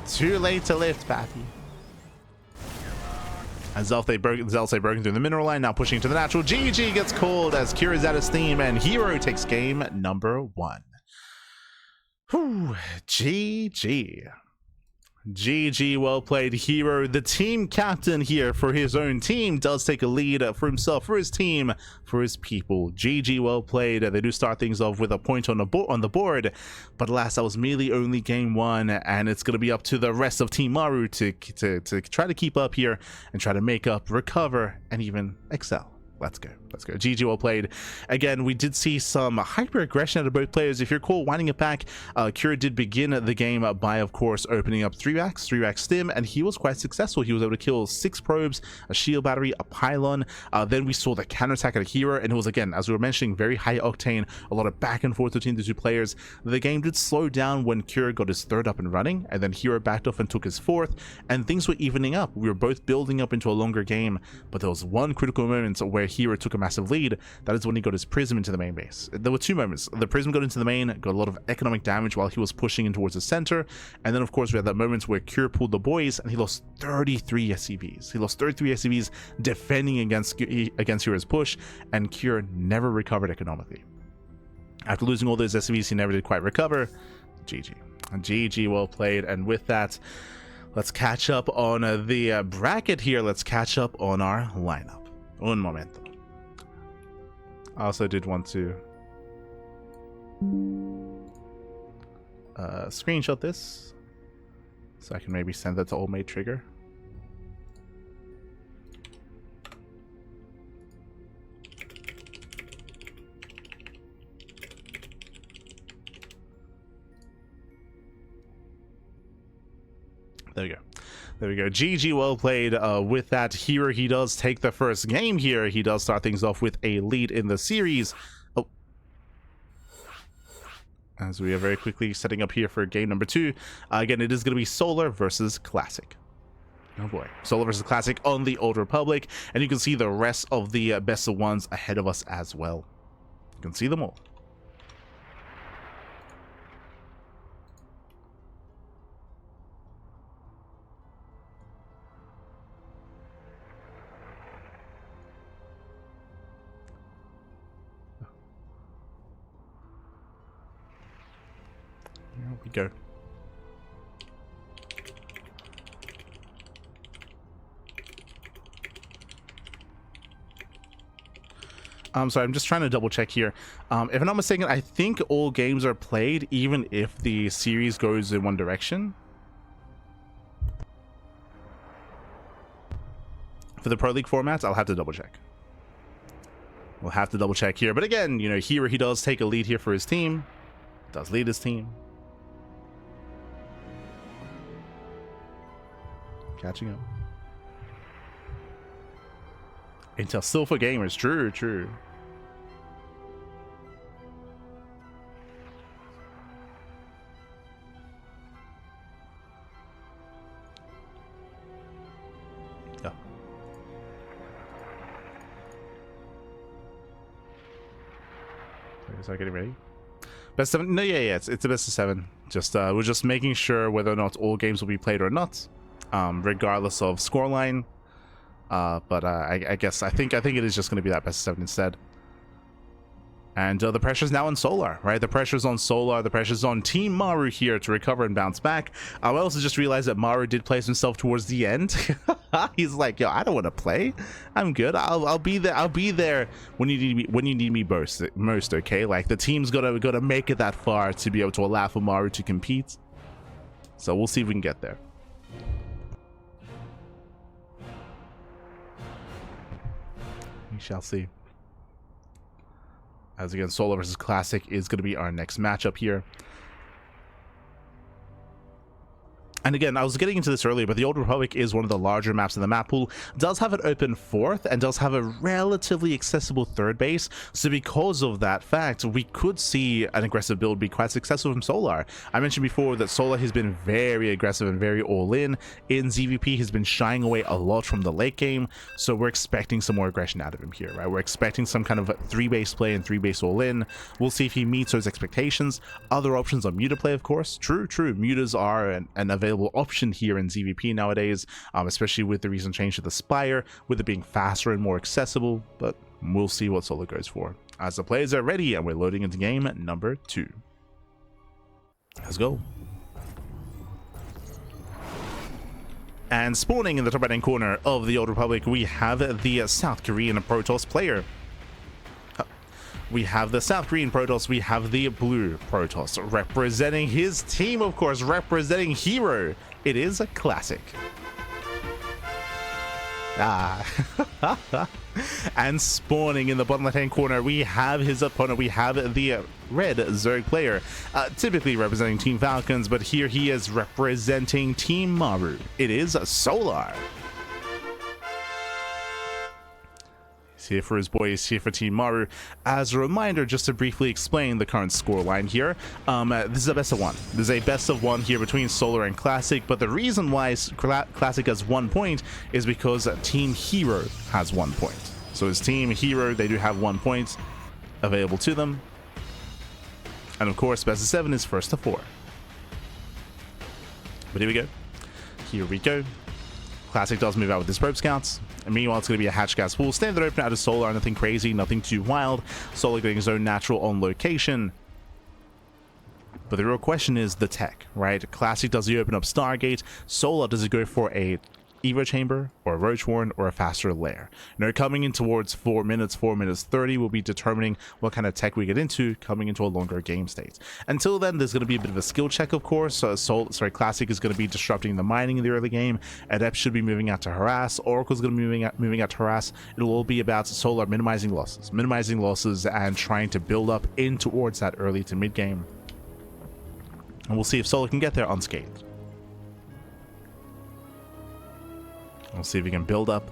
Too late to lift, Pappy. As Zelthay broken through the mineral line, now pushing to the natural. GG gets called as Kira's out of steam, and herO takes game number 1. Whew, GG. GG, well played, herO. The team captain here for his own team does take a lead for himself, for his team, for his people. GG, well played. They do start things off with a point on the board, but alas, that was merely only game 1, and it's going to be up to the rest of Team Maru to try to keep up here and try to make up, recover, and even excel. Let's go. Let's go. GG, well played. Again, we did see some hyper aggression out of both players. If you recall, winding it back, kira did begin the game by, of course, opening up 3-rack stim, and he was quite successful. He was able to kill 6 probes, a shield battery, a pylon. Then we saw the counterattack at herO, and it was, again, as we were mentioning, very high octane, a lot of back and forth between the two players. The game did slow down when kira got his 3rd up and running, and then herO backed off and took his 4th, and things were evening up. We were both building up into a longer game, but there was one critical moment where herO took a massive lead. That is when he got his prism into the main base. There were 2 moments. The prism got into the main, got a lot of economic damage while he was pushing in towards the center, and then of course we had that moment where kira pulled the boys and he lost 33 SCVs. He lost 33 SCVs defending against hero's push, and kira never recovered economically. After losing all those SCVs, he never did quite recover. GG. GG, well played. And with that, let's catch up on the bracket here. Let's catch up on our lineup. Un momento. I also did want to screenshot this so I can maybe send that to Old Mate Trigger. There we go. There we go. GG, well played. With that, herO, he does take the first game here. He does start things off with a lead in the series. Oh. As we are very quickly setting up here for game number 2. Again, it is going to be Solar versus Classic. Oh boy. Solar versus Classic on the Old Republic. And you can see the rest of the best of ones ahead of us as well. You can see them all. Here we go. Sorry, I'm just trying to double check here. If I'm not mistaken, I think all games are played even if the series goes in one direction. For the ProLeague formats, I'll have to double check. We'll have to double check here. But again, you know, here he does take a lead here for his team. Does lead his team. Catching up. Intel still for gamers. True, true. Yeah. Is that getting ready? Best 7? No, yeah, it's a best of 7. Just we're just making sure whether or not all games will be played or not. Regardless of scoreline, but I guess I think it is just going to be that best of 7 instead. And the pressure's now on Solar, right? The pressure's on Solar. The pressure's on Team Maru here to recover and bounce back. I also just realized that Maru did place himself towards the end. He's like, yo, I don't want to play. I'm good. I'll be there. I'll be there when you need me most. Okay, like the team's gotta make it that far to be able to allow for Maru to compete. So we'll see if we can get there. We shall see. As again, Solo versus Classic is going to be our next matchup here. And again, I was getting into this earlier, but the Old Republic is one of the larger maps in the map pool, does have an open fourth, and does have a relatively accessible third base. So because of that fact, we could see an aggressive build be quite successful from Solar. I mentioned before that Solar has been very aggressive and very all-in. In ZVP, he's been shying away a lot from the late game, so we're expecting some more aggression out of him here, right? We're expecting some kind of 3-base play and 3-base all-in. We'll see if he meets those expectations. Other options are Muta play, of course. True, Mutas are an available option here in ZVP nowadays, especially with the recent change to the Spire, with it being faster and more accessible, but we'll see what Solo goes for. As the players are ready and we're loading into game number 2. Let's go. And spawning in the top right hand corner of the Old Republic, we have the South Korean Protoss player. We have the South Korean Protoss, we have the blue Protoss. Representing his team, of course, representing herO. It is a Classic. And spawning in the bottom left-hand corner, we have his opponent. We have the red Zerg player, typically representing Team Falcons, but here he is representing Team Maru. It is Solar. Here for his boy, he's here for Team Maru. As a reminder, just to briefly explain the current scoreline here, this is a best of 1. There's a best of 1 here between Solar and Classic, but the reason why Classic has 1 point is because Team herO has 1 point. So his Team herO, they do have 1 point available to them. And of course, best of 7 is first to 4. But here we go. Here we go. Classic does move out with his probe scouts. And meanwhile, it's going to be a hatch gas pool. Standard open out of Solar, nothing crazy, nothing too wild. Solar getting his own natural on location. But the real question is the tech, right? Classic, does he open up Stargate? Solar, does he go for a Evo chamber or a Roach Warren or a faster lair? Coming in towards 4 minutes 30, we'll be determining what kind of tech we get into coming into a longer game state. Until then, there's going to be a bit of a skill check, of course. Classic is going to be disrupting the mining in the early game. Adept should be moving out to harass. Oracle's going to be moving out to harass. It'll all be about Solar minimizing losses and trying to build up in towards that early to mid game. And we'll see if Solar can get there unscathed. We'll see if we can build up.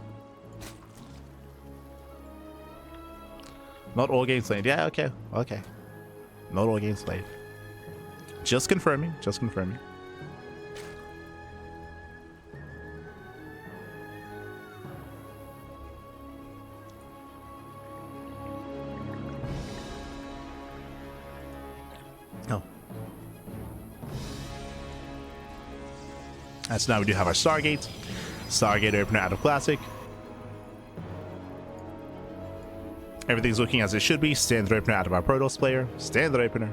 Not all games played. Yeah, okay. Not all games played. Just confirming. Oh. So now we do have our Stargate. Stargate opener out of Classic. Everything's looking as it should be. Standard opener out of our Protoss player. Standard opener.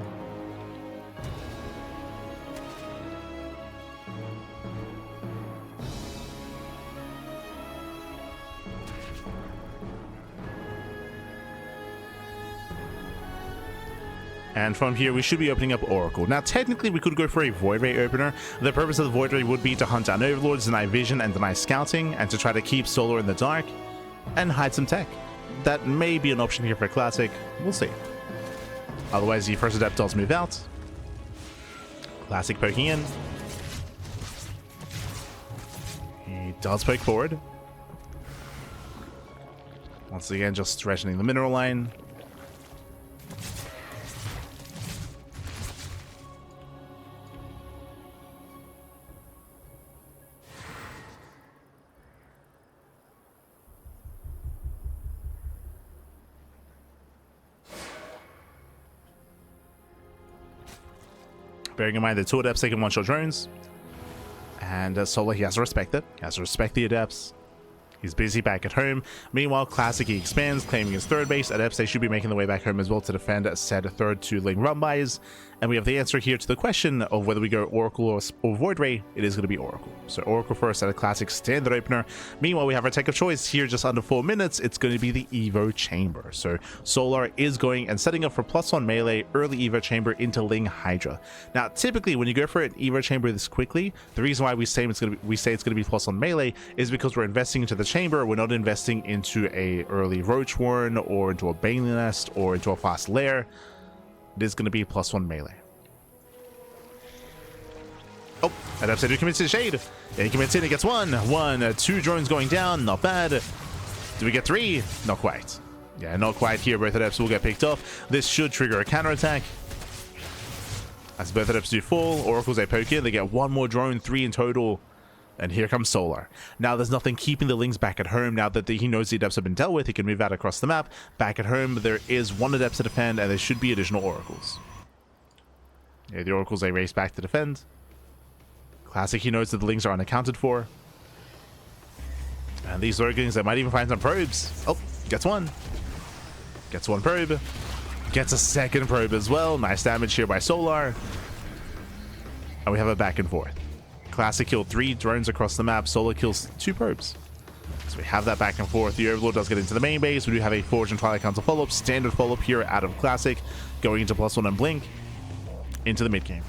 And from here, we should be opening up Oracle. Now, technically, we could go for a Void Ray opener. The purpose of the Void Ray would be to hunt down Overlords, deny vision, and deny scouting, and to try to keep Solar in the dark and hide some tech. That may be an option here for Classic. We'll see. Otherwise, the first Adept does move out. Classic poking in. He does poke forward. Once again, just threatening the mineral line. Bearing in mind the 2 Adepts taking 1-shot drones. And Solar, he has to respect it. He has to respect the Adepts. He's busy back at home. Meanwhile, Classic, he expands, claiming his third base. Adepts, they should be making their way back home as well to defend said third to Ling run-bys. And we have the answer here to the question of whether we go Oracle or Void Ray. It is going to be Oracle. So Oracle first at a Classic standard opener. Meanwhile, we have our tech of choice here just under 4 minutes. It's going to be the Evo Chamber. So Solar is going and setting up for +1 melee early Evo Chamber into Ling Hydra. Now, typically when you go for an Evo Chamber this quickly, the reason why we say it's going to be +1 melee is because we're investing into the chamber. We're not investing into a early Roach Warren or into a Bane Nest or into a fast lair. It is going to be +1 melee. Oh, Adept said he commits to the shade. And he commits in, he gets one. 2 drones going down, not bad. Do we get 3? Not quite. Yeah, not quite here. Both Adepts will get picked off. This should trigger a counterattack. As both Adepts do fall, Oracles they poke in, they get 1 more drone, 3 in total. And here comes Solar. Now there's nothing keeping the Lings back at home. Now that he knows the Adepts have been dealt with, he can move out across the map. Back at home, there is 1 Adept to defend, and there should be additional Oracles. Yeah, the Oracles, they race back to defend. Classic, he knows that the Lings are unaccounted for. And these Zerglings, they might even find some probes. Oh, gets 1. Gets 1 probe. Gets a 2nd probe as well. Nice damage here by Solar. And we have a back and forth. Classic killed 3 drones across the map. Solar kills 2 probes. So we have that back and forth. The Overlord does get into the main base. We do have a Forge and Twilight Council follow-up. Standard follow-up here out of Classic. Going into +1 and Blink. Into the mid game.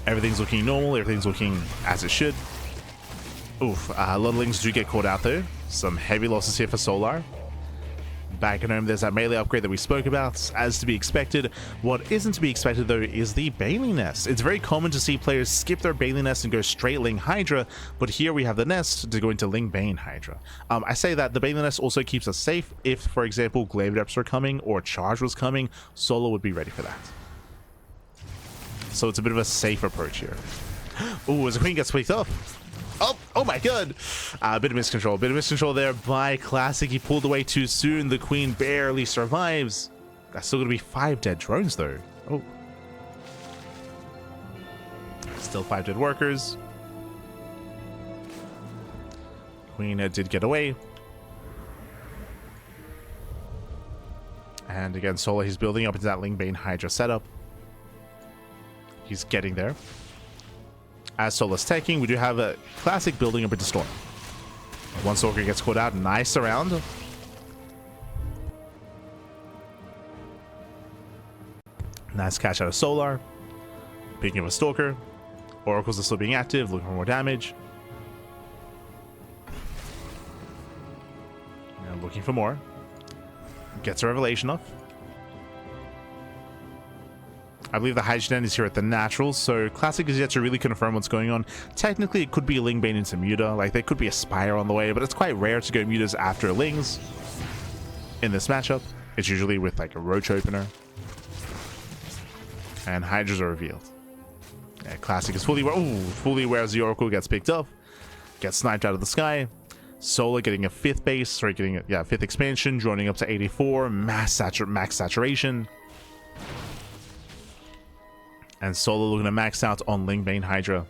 Everything's looking normal. Everything's looking as it should. Oof. A lot of Lings do get caught out though. Some heavy losses here for Solar. Back at home, there's that melee upgrade that we spoke about, as to be expected. What isn't to be expected, though, is the Bailey Nest. It's very common to see players skip their Bailey Nest and go straight Ling Hydra, but here we have the Nest to go into Ling Bane Hydra. I say that the Bailey Nest also keeps us safe. If, for example, Glaive Depths are coming or Charge was coming, Solo would be ready for that. So it's a bit of a safe approach here. Ooh, as the Queen gets picked up. Oh my god. A bit of miscontrol there by Classic. He pulled away too soon. The Queen barely survives. That's still gonna be 5 dead drones though. Oh, still 5 dead workers. Queen did get away. And again, Solar, he's building up into that Ling Bane Hydra setup. He's getting there. As Solar's taking, we do have a Classic building up into Storm. 1 Stalker gets caught out. Nice around. Nice catch out of Solar. Picking up a Stalker. Oracles are still being active, looking for more damage. And looking for more. Gets a Revelation off. I believe the Hydrogen is here at the natural, so Classic is yet to really confirm what's going on. Technically, it could be a Ling Bane into Muta. Like, there could be a Spire on the way, but it's quite rare to go Mutas after Lings in this matchup. It's usually with, like, a Roach opener. And Hydras are revealed. Yeah, Classic is fully aware as the Oracle gets picked up. Gets sniped out of the sky. Solar getting a 5th base, sorry, getting a 5th expansion, joining up to 84. Max saturation. And Solo looking to max out on Ling Bane Hydra.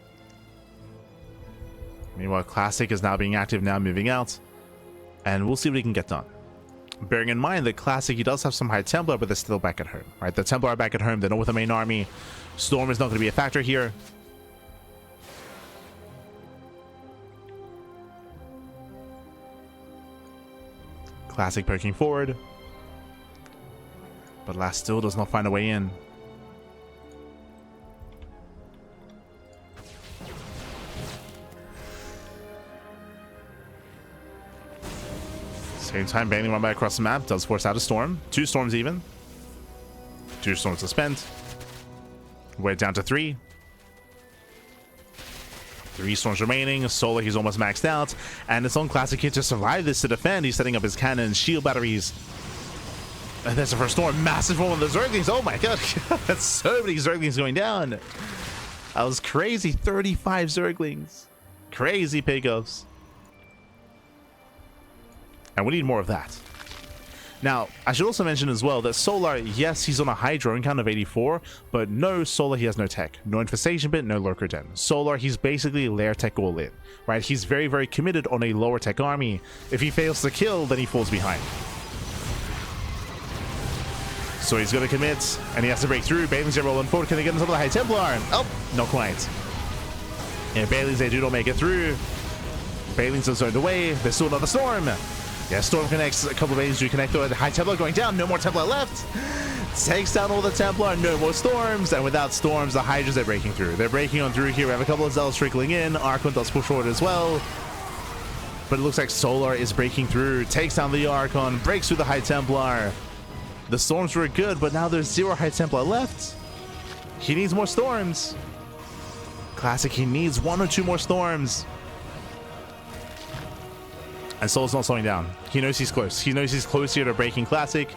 Meanwhile, Classic is now being active, now moving out. And we'll see what he can get done. Bearing in mind that Classic, he does have some High Templar, but they're still back at home. Right? The Templar are back at home. They're not with the main army. Storm is not going to be a factor here. Classic poking forward. But Last still does not find a way in. Same time, Bailey run by across the map does force out a Storm. 2 Storms even. 2 Storms to spend. We're down to 3. 3 Storms remaining. Solar, he's almost maxed out. And it's on Classic here to survive this, to defend. He's setting up his cannons, shield batteries. And there's the first Storm. Massive one of the Zerglings. Oh my god. That's so many Zerglings going down. That was crazy. 35 Zerglings. Crazy pickups. And we need more of that. Now, I should also mention as well that Solar, yes, he's on a high drone count of 84, but no, Solar, he has no tech. No infestation bit, no lurker den. Solar, he's basically lair tech all in, right? He's very, very committed on a lower tech army. If he fails to kill, then he falls behind. So he's going to commit, and he has to break through. Bailey's rolling forward. Can they get into the High Templar? Oh, not quite. Yeah, Bailey's, they do not make it through. Bailey's are zoned away. There's still another Storm. Yeah, Storm connects. A couple of Bailey's do connect. The High Templar going down. No more Templar left. Takes down all the Templar. No more Storms. And without Storms, the Hydras are breaking through. They're breaking on through here. We have a couple of Zealots trickling in. Archon does push forward as well. But it looks like Solar is breaking through. Takes down the Archon. Breaks through the High Templar. The Storms were good, but now there's 0 High Templar left. He needs more Storms. Classic, he needs 1 or 2 more Storms. And Soul's not slowing down. He knows he's close. He knows he's close here to breaking Classic.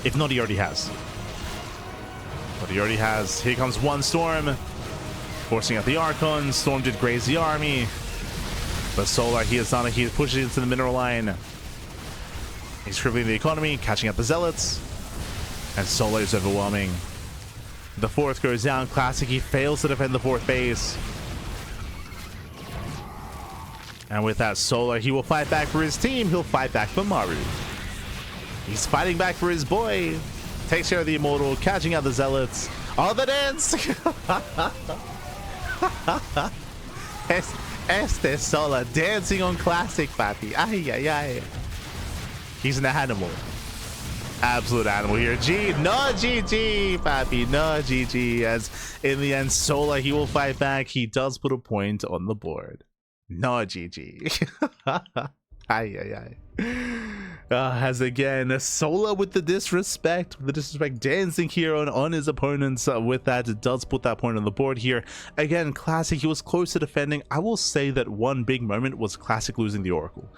If not, he already has. But he already has. Here comes 1 Storm. Forcing out the Archon. Storm did graze the army. But Solar, he is on it. He pushes it into the mineral line. He's crippling the economy, catching up the Zealots. And Solar is overwhelming. The 4th goes down. Classic, he fails to defend the 4th base. And with that Solar, he will fight back for his team. He'll fight back for Maru. He's fighting back for his boy. Takes care of the Immortal, catching out the Zealots. Oh, the dance! Este Solar dancing on Classic, papi. Ay, ay, ay. He's an animal. Absolute animal here. No GG, papi. No GG. As in the end, Solar, he will fight back. He does put a point on the board. No GG. Ay, ay, ay. As again, Solar with the disrespect. Dancing here on his opponents. With that, it does put that point on the board here. Again, Classic, he was close to defending. I will say that one big moment was Classic losing the Oracle.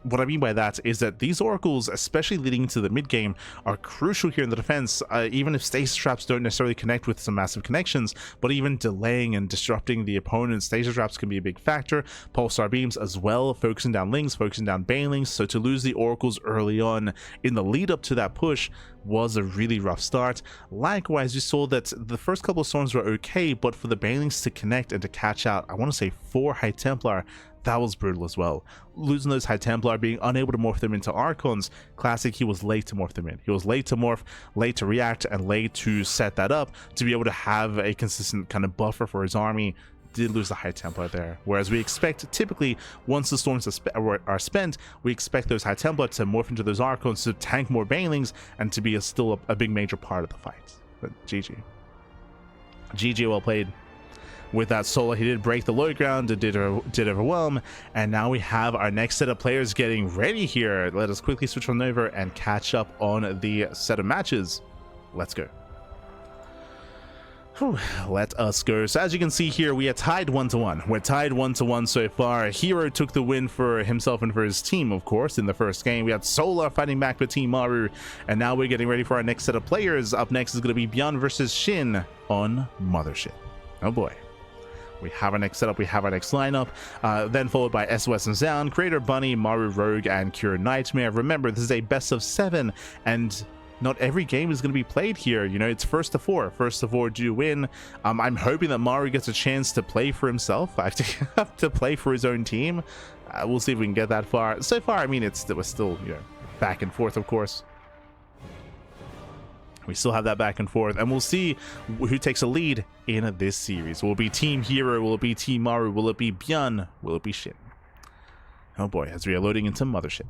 What I mean by that is that these oracles, especially leading into the mid game, are crucial here in the defense. Even if stasis traps don't necessarily connect with some massive connections, but even delaying and disrupting the opponent's stasis traps can be a big factor. Pulsar beams as well, focusing down links, focusing down banelings. So to lose the oracles early on in the lead up to that push was a really rough start. Likewise, you saw that the first couple of storms were okay, but for the banelings to connect and to catch out, I want to say 4 High Templar, that was brutal as well. Losing those High Templar, being unable to morph them into Archons. Classic, he was late to morph them in. He was late to morph, late to react, and late to set that up to be able to have a consistent kind of buffer for his army. Did lose the High Templar there. Whereas we expect, typically, once the storms are spent, we expect those High Templar to morph into those Archons to tank more banelings and to be still a big major part of the fight. But GG. GG, well played. With that Solar, he did break the low ground, did overwhelm, and now we have our next set of players getting ready here. Let us quickly switch on over and catch up on the set of matches. Let's go. Whew, let us go. So as you can see here, we are tied 1-1. We're tied 1-1 so far. herO took the win for himself and for his team, of course, in the first game. We had Solar fighting back for Team Maru, and now we're getting ready for our next set of players. Up next is going to be ByuN versus SHIN on Mothership. Oh boy. We have our next setup, we have our next lineup, then followed by SOS and Zoun, Creator Bunny, Maru Rogue, and Cure Nightmare. Remember, this is a best of 7, and not every game is going to be played here. You know, it's first to 4. First to 4 do win. I'm hoping that Maru gets a chance to play for himself. I have to play for his own team. We'll see if we can get that far. So far, I mean, it was still, you know, back and forth, of course. We still have that back and forth, and we'll see who takes a lead in this series. Will it be Team herO? Will it be Team Maru? Will it be ByuN? Will it be SHIN? Oh boy, as we are loading into Mothership.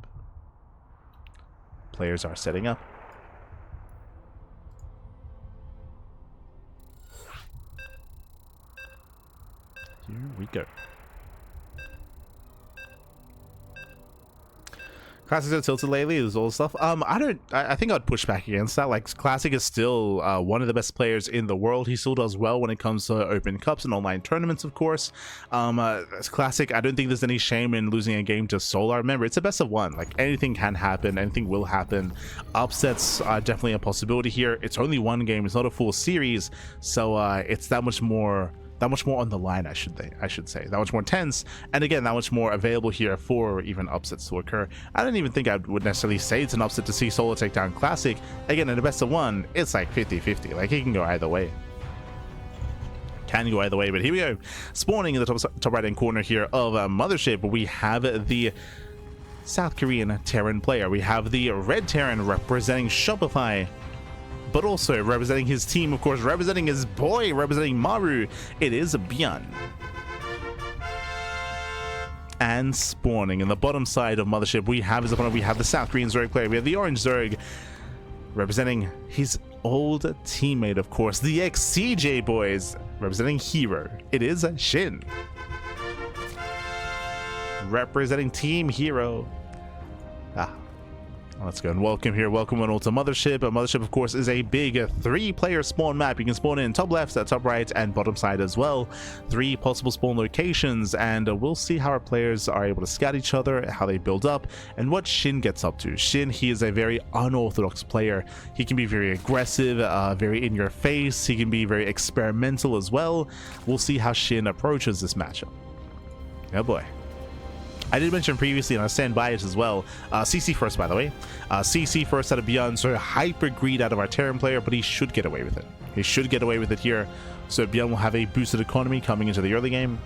Players are setting up. Here we go. Classic are tilted lately, there's all this stuff. I think I'd push back against that. Like, Classic is still one of the best players in the world. He still does well when it comes to open cups and online tournaments, of course. Classic, I don't think there's any shame in losing a game to Solar. Remember, it's a best of 1. Like, anything can happen, anything will happen. Upsets are definitely a possibility here. It's only 1 game, it's not a full series, so it's that much more that much more on the line, I should say, that much more tense, and again, that much more available here for even upsets to occur. I don't even think I would necessarily say it's an upset to see Solo take down Classic. Again, in a best of one, it's like 50-50. Like, it can go either way. Can go either way, but here we go. Spawning in the top right hand corner here of Mothership, we have the South Korean Terran player. We have the red Terran representing Shopify, but also representing his team, of course, representing his boy, representing Maru. It is ByuN. And spawning in the bottom side of Mothership, we have his opponent. We have the South Korean Zerg player. We have the orange Zerg representing his old teammate, of course, the ex-CJ boys, representing herO. It is SHIN. Representing Team herO. Let's go and welcome here. Welcome on all to Mothership. Mothership, of course, is a big 3-player spawn map. You can spawn in top left, top right, and bottom side as well. 3 possible spawn locations, and we'll see how our players are able to scout each other, how they build up, and what SHIN gets up to. SHIN, he is a very unorthodox player. He can be very aggressive, very in your face. He can be very experimental as well. We'll see how SHIN approaches this matchup. Oh boy. I did mention previously, and I stand by it as well, CC first, by the way. CC first out of ByuN, so hyper greed out of our Terran player, but he should get away with it. He should get away with it here, so ByuN will have a boosted economy coming into the early game.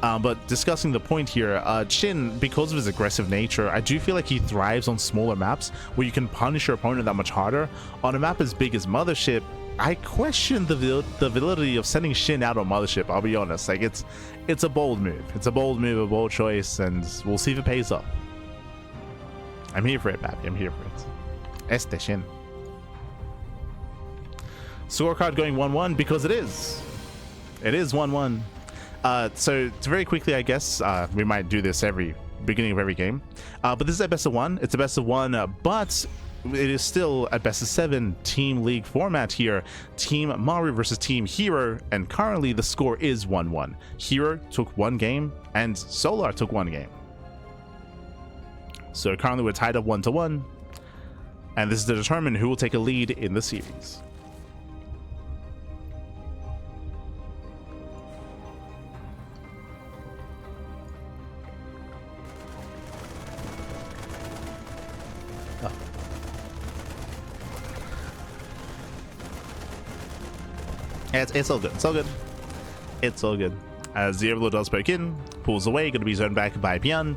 But discussing the point here, SHIN, because of his aggressive nature, I do feel like he thrives on smaller maps where you can punish your opponent that much harder. On a map as big as Mothership, I question the validity of sending SHIN out on Mothership. I'll be honest. Like, it's a bold move. It's a bold move, a bold choice, and we'll see if it pays off. I'm here for it, Pappy. I'm here for it. Este SHIN. Scorecard going 1-1 because it is. It is 1-1. So very quickly, I guess we might do this every beginning of every game. But this is a best of one. It's a best of one, but it is still a best of 7 team league format here. Team Maru versus Team herO, and currently the score is 1-1. herO took 1 game and Solar took 1 game. So currently we're tied up 1-1, and this is to determine who will take a lead in the series. It's all good. It's all good. It's all good. As the overlord does poke in, pulls away, going to be zoned back by ByuN.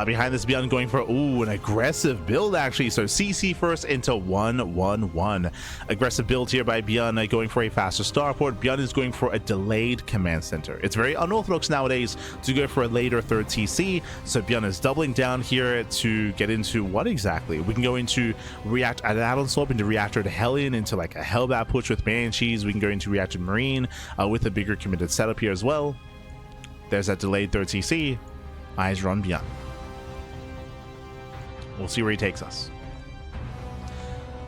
Behind this, ByuN going for an aggressive build actually. So CC first into 1-1-1. Aggressive build here by ByuN, going for a faster starport. ByuN is going for a delayed command center. It's very unorthodox nowadays to go for a later third TC. So ByuN is doubling down here to get into what exactly? We can go into react an add-on swap into reactor to Hellion, into like a Hellbat push with Banshees. We can go into reactor Marine with a bigger committed setup here as well. There's that delayed third TC. Eyes are on ByuN. We'll see where he takes us.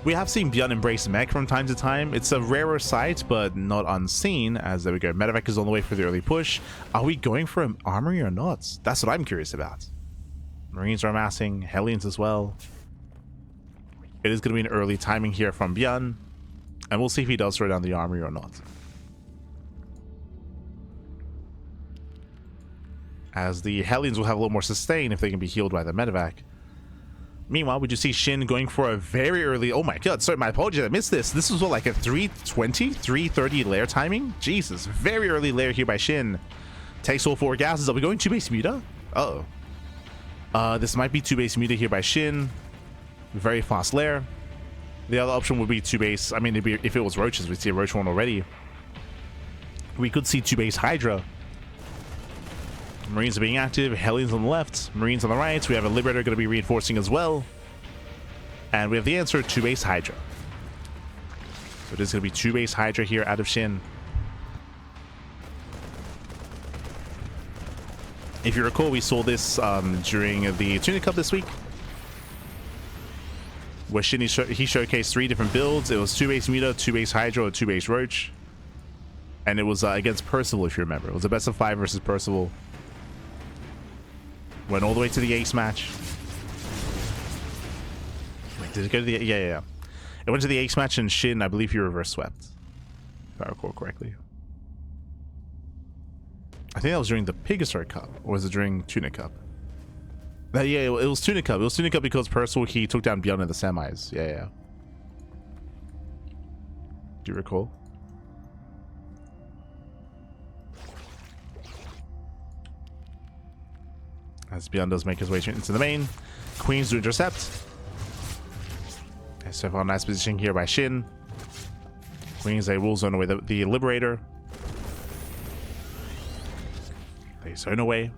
We have seen ByuN embrace mech from time to time. It's a rarer sight, but not unseen, as there we go. Medevac is on the way for the early push. Are we going for an armory or not? That's what I'm curious about. Marines are amassing, Hellions as well. It is going to be an early timing here from ByuN, and we'll see if he does throw down the armory or not. As the Hellions will have a little more sustain if they can be healed by the medevac. Meanwhile, we just see SHIN going for a very early... Oh my god, sorry, my apologies, I missed this. This was what, like a 320, 330 lair timing? Jesus, very early lair here by SHIN. Takes all 4 gases. Are we going 2-base muta? Uh-oh. This might be 2-base muta here by SHIN. Very fast lair. The other option would be 2-base. I mean, if it was roaches, we'd see a roach one already. We could see 2-base Hydra. Marines are being active, Hellions on the left, Marines on the right. We have a Liberator going to be reinforcing as well. And we have the answer, 2-base Hydra. So it is going to be 2-base Hydra here out of SHIN. If you recall, we saw this during the Tunic Cup this week, where SHIN, he showcased 3 different builds. It was 2-base Muta, 2-base Hydra, or 2-base Roach. And it was against Percival, if you remember. It was a best of 5 versus Percival. Went all the way to the ace match. Wait, did it go to the... Yeah. It went to the ace match, and SHIN, I believe he reverse swept, if I recall correctly. I think that was during the Pegasus Cup, or was it during Tuna Cup? Yeah, it was Tuna Cup. It was Tuna Cup because Percival, he took down ByuN in the semis. Yeah. Do you recall? As ByuN does make his way into the main. Queens to intercept. So far, nice positioning here by SHIN. Queens, they will zone away the Liberator. They zone away.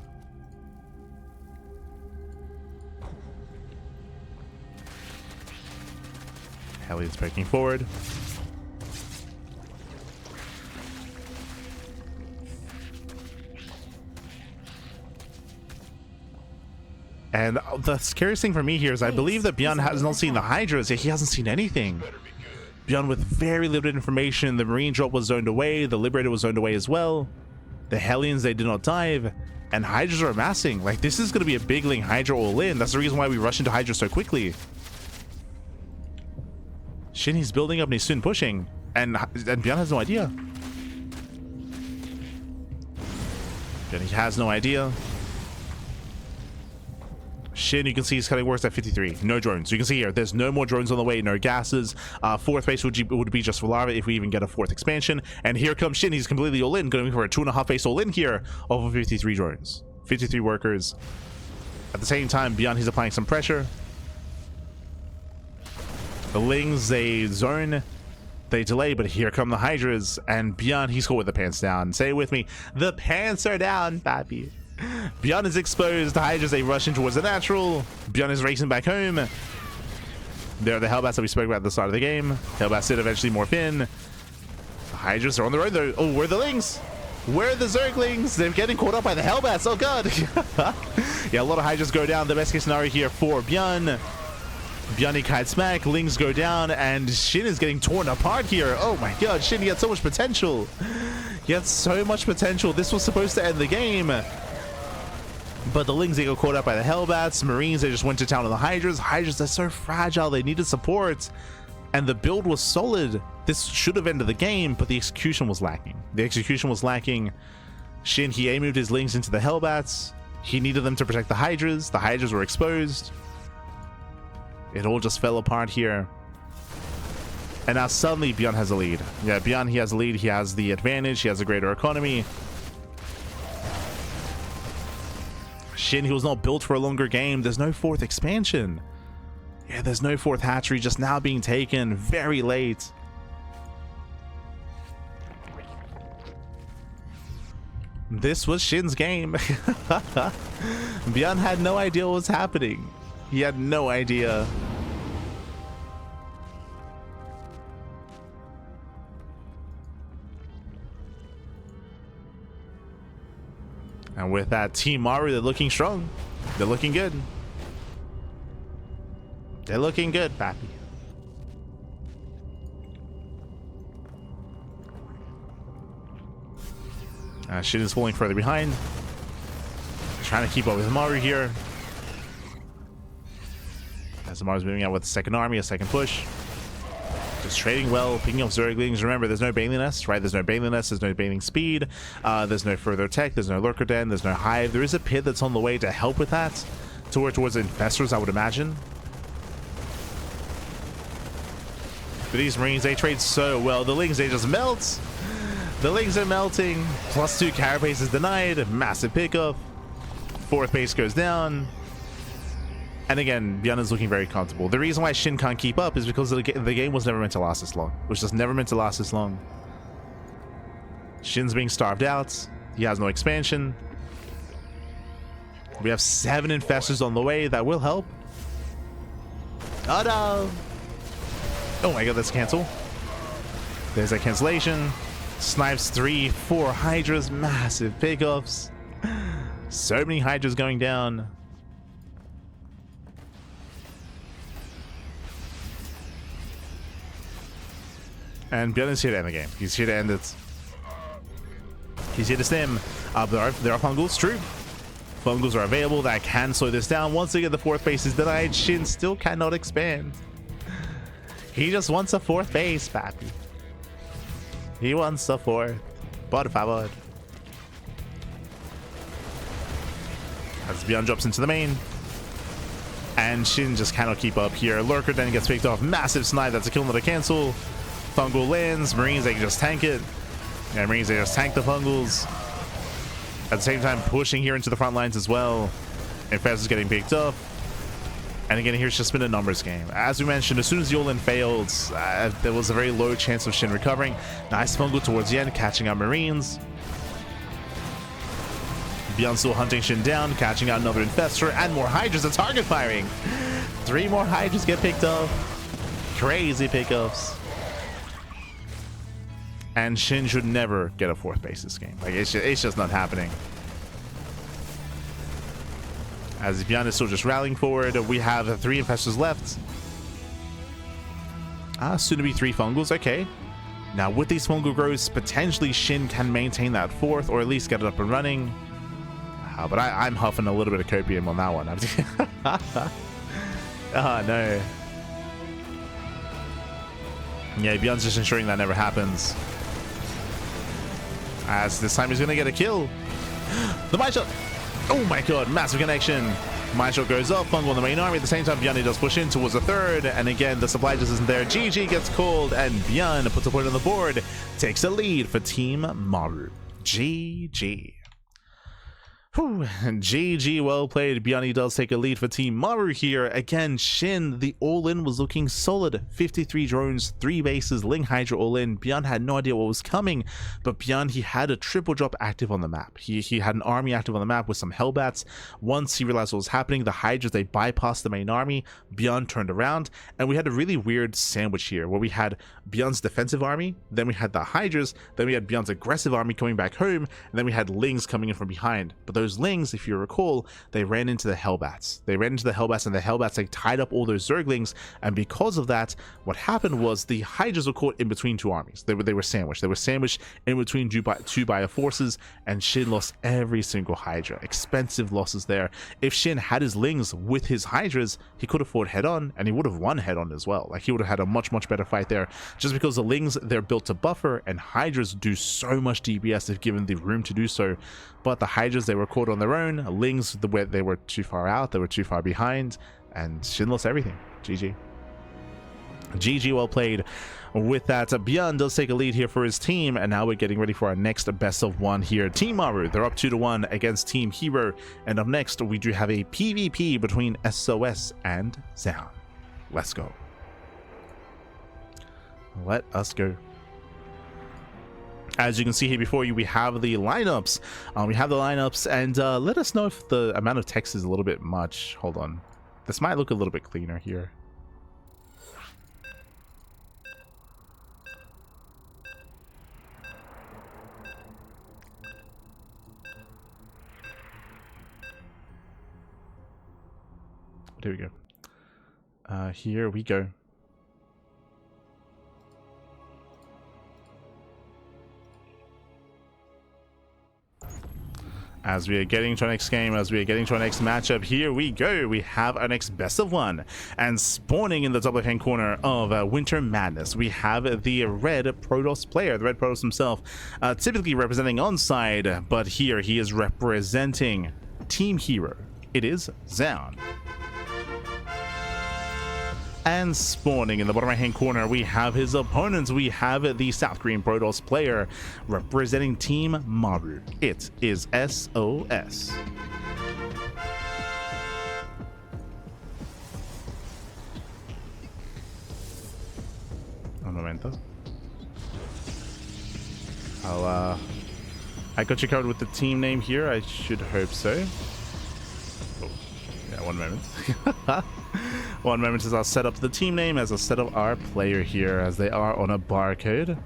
Helion's breaking forward. And the scariest thing for me here is I believe that ByuN has not seen the Hydras. He hasn't seen anything. ByuN with very limited information. The Marine drop was zoned away. The Liberator was zoned away as well. The Hellions, they did not dive. And Hydras are amassing. Like, this is going to be a big Ling Hydra all in. That's the reason why we rush into Hydra so quickly. SHIN, he's building up and he's soon pushing. And ByuN has no idea. ByuN, he has no idea. SHIN, you can see he's cutting works at 53. No drones. You can see here, there's no more drones on the way, no gases. Fourth base would be just for Larva if we even get a fourth expansion. And here comes SHIN, he's completely all in, going for a 2.5 base all in here over 53 drones. 53 workers. At the same time, ByuN, he's applying some pressure. The Lings, they zone, they delay, but here come the Hydras, and ByuN, he's caught with the pants down. Say it with me, the pants are down, papi. ByuN is exposed. The Hydras, they rush in towards the natural. ByuN is racing back home. There are the Hellbats that we spoke about at the start of the game. Hellbats did eventually morph in. The Hydras are on the road though. Oh, where are the Lings? Where are the Zerglings? They're getting caught up by the Hellbats. Oh god. Yeah, a lot of Hydras go down. The best case scenario here for ByuN. ByuN, he kite smack. Lings go down, and SHIN is getting torn apart here. Oh my god, SHIN, he had so much potential. He had so much potential. This was supposed to end the game. But the Lings, they got caught up by the Hellbats. Marines, they just went to town on the Hydras. Hydras, they're so fragile. They needed support. And the build was solid. This should have ended the game, but the execution was lacking. The execution was lacking. SHIN, he A-moved his Lings into the Hellbats. He needed them to protect the Hydras. The Hydras were exposed. It all just fell apart here. And now suddenly ByuN has a lead. Yeah, ByuN, he has a lead. He has the advantage. He has a greater economy. SHIN, he was not built for a longer game. There's no fourth expansion. Yeah, there's no fourth hatchery, just now being taken very late. This was SHIN's game. ByuN had no idea what was happening. He had no idea. And with that, Team Maru, they're looking strong. They're looking good. They're looking good, papi. SHIN is falling further behind. Trying to keep up with Maru here. As Maru's moving out with the second army, a second push. Just trading well, picking up Zerglings. Remember, there's no Bailiness, right? There's no Bailiness, there's no Bailing speed, there's no further tech, there's no Lurker Den, there's no Hive. There is a pit that's on the way to help with that, towards Infestors, I would imagine. But these Marines, they trade so well. The Lings, they just melt. The Lings are melting. +2 carapace is denied. Massive pickup. Fourth base goes down. And again, ByuN is looking very comfortable. The reason why SHIN can't keep up is because the game was never meant to last this long. It was just never meant to last this long. SHIN's being starved out. He has no expansion. We have 7 Infestors on the way. That will help. Oh no! Oh my god, let's cancel. There's a cancellation. Snipes 3, 4 Hydras. Massive pickups. So many Hydras going down. And ByuN is here to end the game. He's here to end it. He's here to stem. There are fungals, true. Fungals are available that can slow this down. Once again, the fourth base is denied. SHIN still cannot expand. He just wants a fourth base, papi. He wants a fourth. Por favor. as ByuN drops into the main. And SHIN just cannot keep up here. Lurker then gets picked off. Massive snipe. That's a kill, not a cancel. Fungal lands. Marines, they can just tank it. Yeah, Marines, they just tank the Fungals. At the same time, pushing here into the front lines as well. Infest is getting picked up. And again, here's just been a numbers game. As we mentioned, as soon as the all-in failed, there was a very low chance of SHIN recovering. Nice Fungal towards the end, catching out Marines. ByuN still hunting SHIN down, catching out another Infestor, and more Hydras are target firing. 3 more Hydras get picked up. Crazy pickups. And SHIN should never get a 4th base this game. Like, it's just not happening. As ByuN is still just rallying forward, we have 3 Infestors left. Soon to be 3 Fungals, okay. Now with these Fungal growths, potentially SHIN can maintain that 4th, or at least get it up and running. But I'm huffing a little bit of copium on that one. Oh no. Yeah, ByuN's just ensuring that never happens. As this time he's gonna get a kill. The Mind Shot! Oh my god, massive connection. Mind Shot goes up, Fungal on the main army. At the same time, ByuN does push in towards the 3rd. And again, the supply just isn't there. GG gets called, and ByuN puts a point on the board. Takes a lead for Team Maru. GG. Whew. GG, well played. ByuN does take a lead for Team Maru here. Again, SHIN, the all-in was looking solid. 53 drones, 3 bases, Ling Hydra all-in. ByuN had no idea what was coming, but ByuN, he had a triple drop active on the map. He had an army active on the map with some Hellbats. Once he realized what was happening, the Hydras, they bypassed the main army. ByuN turned around, and we had a really weird sandwich here, where we had ByuN's defensive army, then we had the Hydras, then we had ByuN's aggressive army coming back home, and then we had Lings coming in from behind. But those Lings, if you recall, they ran into the Hellbats. And the Hellbats, they tied up all those Zerglings, and because of that, what happened was the Hydras were caught in between 2 armies. They were sandwiched. They were sandwiched in between 2 Bio forces, and SHIN lost every single Hydra. Expensive losses there. If SHIN had his Lings with his Hydras, he could have fought head-on, and he would have won head-on as well. Like, he would have had a much better fight there, just because the Lings, they're built to buffer, and Hydras do so much DPS if given the room to do so. But the Hydras, they were caught on their own. Lings, they were too far out, they were too far behind, and SHIN lost everything. GG. GG, well played. With that, ByuN does take a lead here for his team, and now we're getting ready for our next best of 1 here. Team Maru, they're up 2-1 against Team herO, and up next we do have a PvP between SOS and Zoun. Let's go. Let us go. As you can see here before you, we have the lineups. And let us know if the amount of text is a little bit much. Hold on. This might look a little bit cleaner here. There we go. Here we go. As we are getting to our next game, as we are getting to our next matchup, here we go. We have our next best of 1. And spawning in the top left-hand corner of Winter Madness, we have the red Protoss player, the red Protoss himself, typically representing onside, but here he is representing Team herO. It is Zoun. And spawning in the bottom right hand corner, we have his opponents. We have the South Korean Protoss player representing Team Maru. It is SOS. Un momento. I got you covered with the team name here. I should hope so. Oh, yeah, 1 moment. 1 moment as I'll set up the team name, as I'll set up our player here, as they are on a barcode.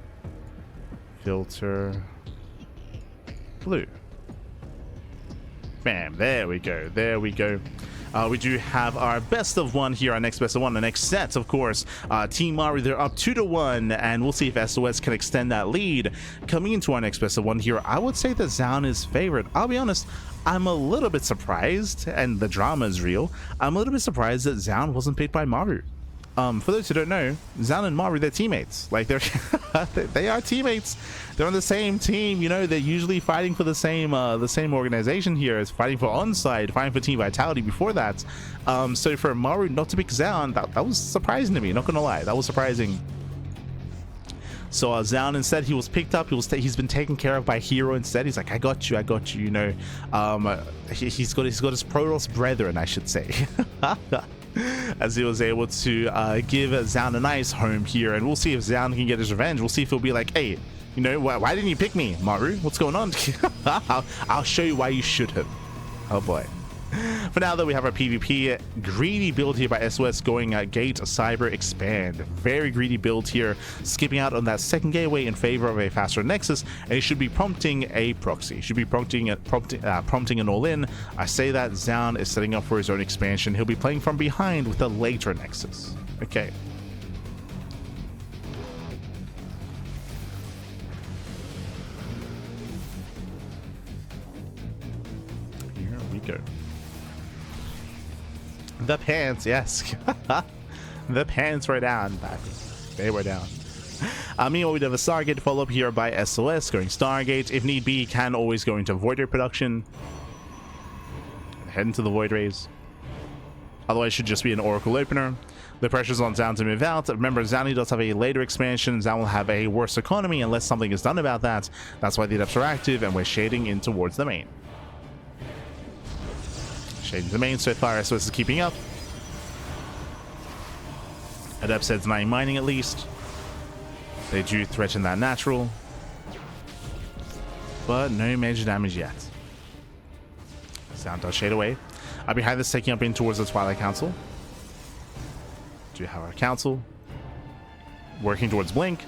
Filter blue. Bam, there we go, there we go. We do have our best of 1 here, our next best of 1, the next set, of course. Team Maru, they're up 2-1, and we'll see if SOS can extend that lead. Coming into our next best of 1 here, I would say that Zoun is favored. I'll be honest, I'm a little bit surprised, and the drama is real. I'm a little bit surprised that Zoun wasn't picked by Maru. For those who don't know, Zoun and Maru, they're teammates. Like they're they are teammates. They're on the same team. You know, they're usually fighting for the same organization here. It's fighting for onside, fighting for team vitality before that. So for Maru not to pick Zoun, that was surprising to me. Not gonna lie, that was surprising. So Zoun instead, he was picked up. He's been taken care of by herO instead. He's like, I got you. You know, he's got his Protoss brethren, I should say. As he was able to give Zoun a nice home here, and we'll see if Zoun can get his revenge. We'll see if he'll be like, hey, you know, why didn't you pick me, Maru? What's going on? I'll show you why you should have. Oh boy. For now, though, we have our PvP greedy build here by SOS going Gate, Cyber, Expand. Very greedy build here, skipping out on that second gateway in favor of a faster Nexus, and it should be prompting a proxy. Should be prompting an all-in. I say that Zoun is setting up for his own expansion. He'll be playing from behind with a later Nexus. Okay. Here we go. The pants, yes. The pants were down, baby. They were down. Meanwhile, we have a Stargate to follow up here by SOS, going Stargate. If need be, can always go into Void Ray production. Head into the Void Rays. Otherwise, it should just be an Oracle opener. The pressure's on Zoun to move out. Remember, Zoun does have a later expansion. Zoun will have a worse economy unless something is done about that. That's why the adepts are active, and we're shading in towards the main. Shading the main so far, SOS is keeping up. Adept says 9 mining at least. They do threaten that natural, but no major damage yet. Zoun does shade away. Behind this, taking up in towards the Twilight Council. Do have our council working towards Blink.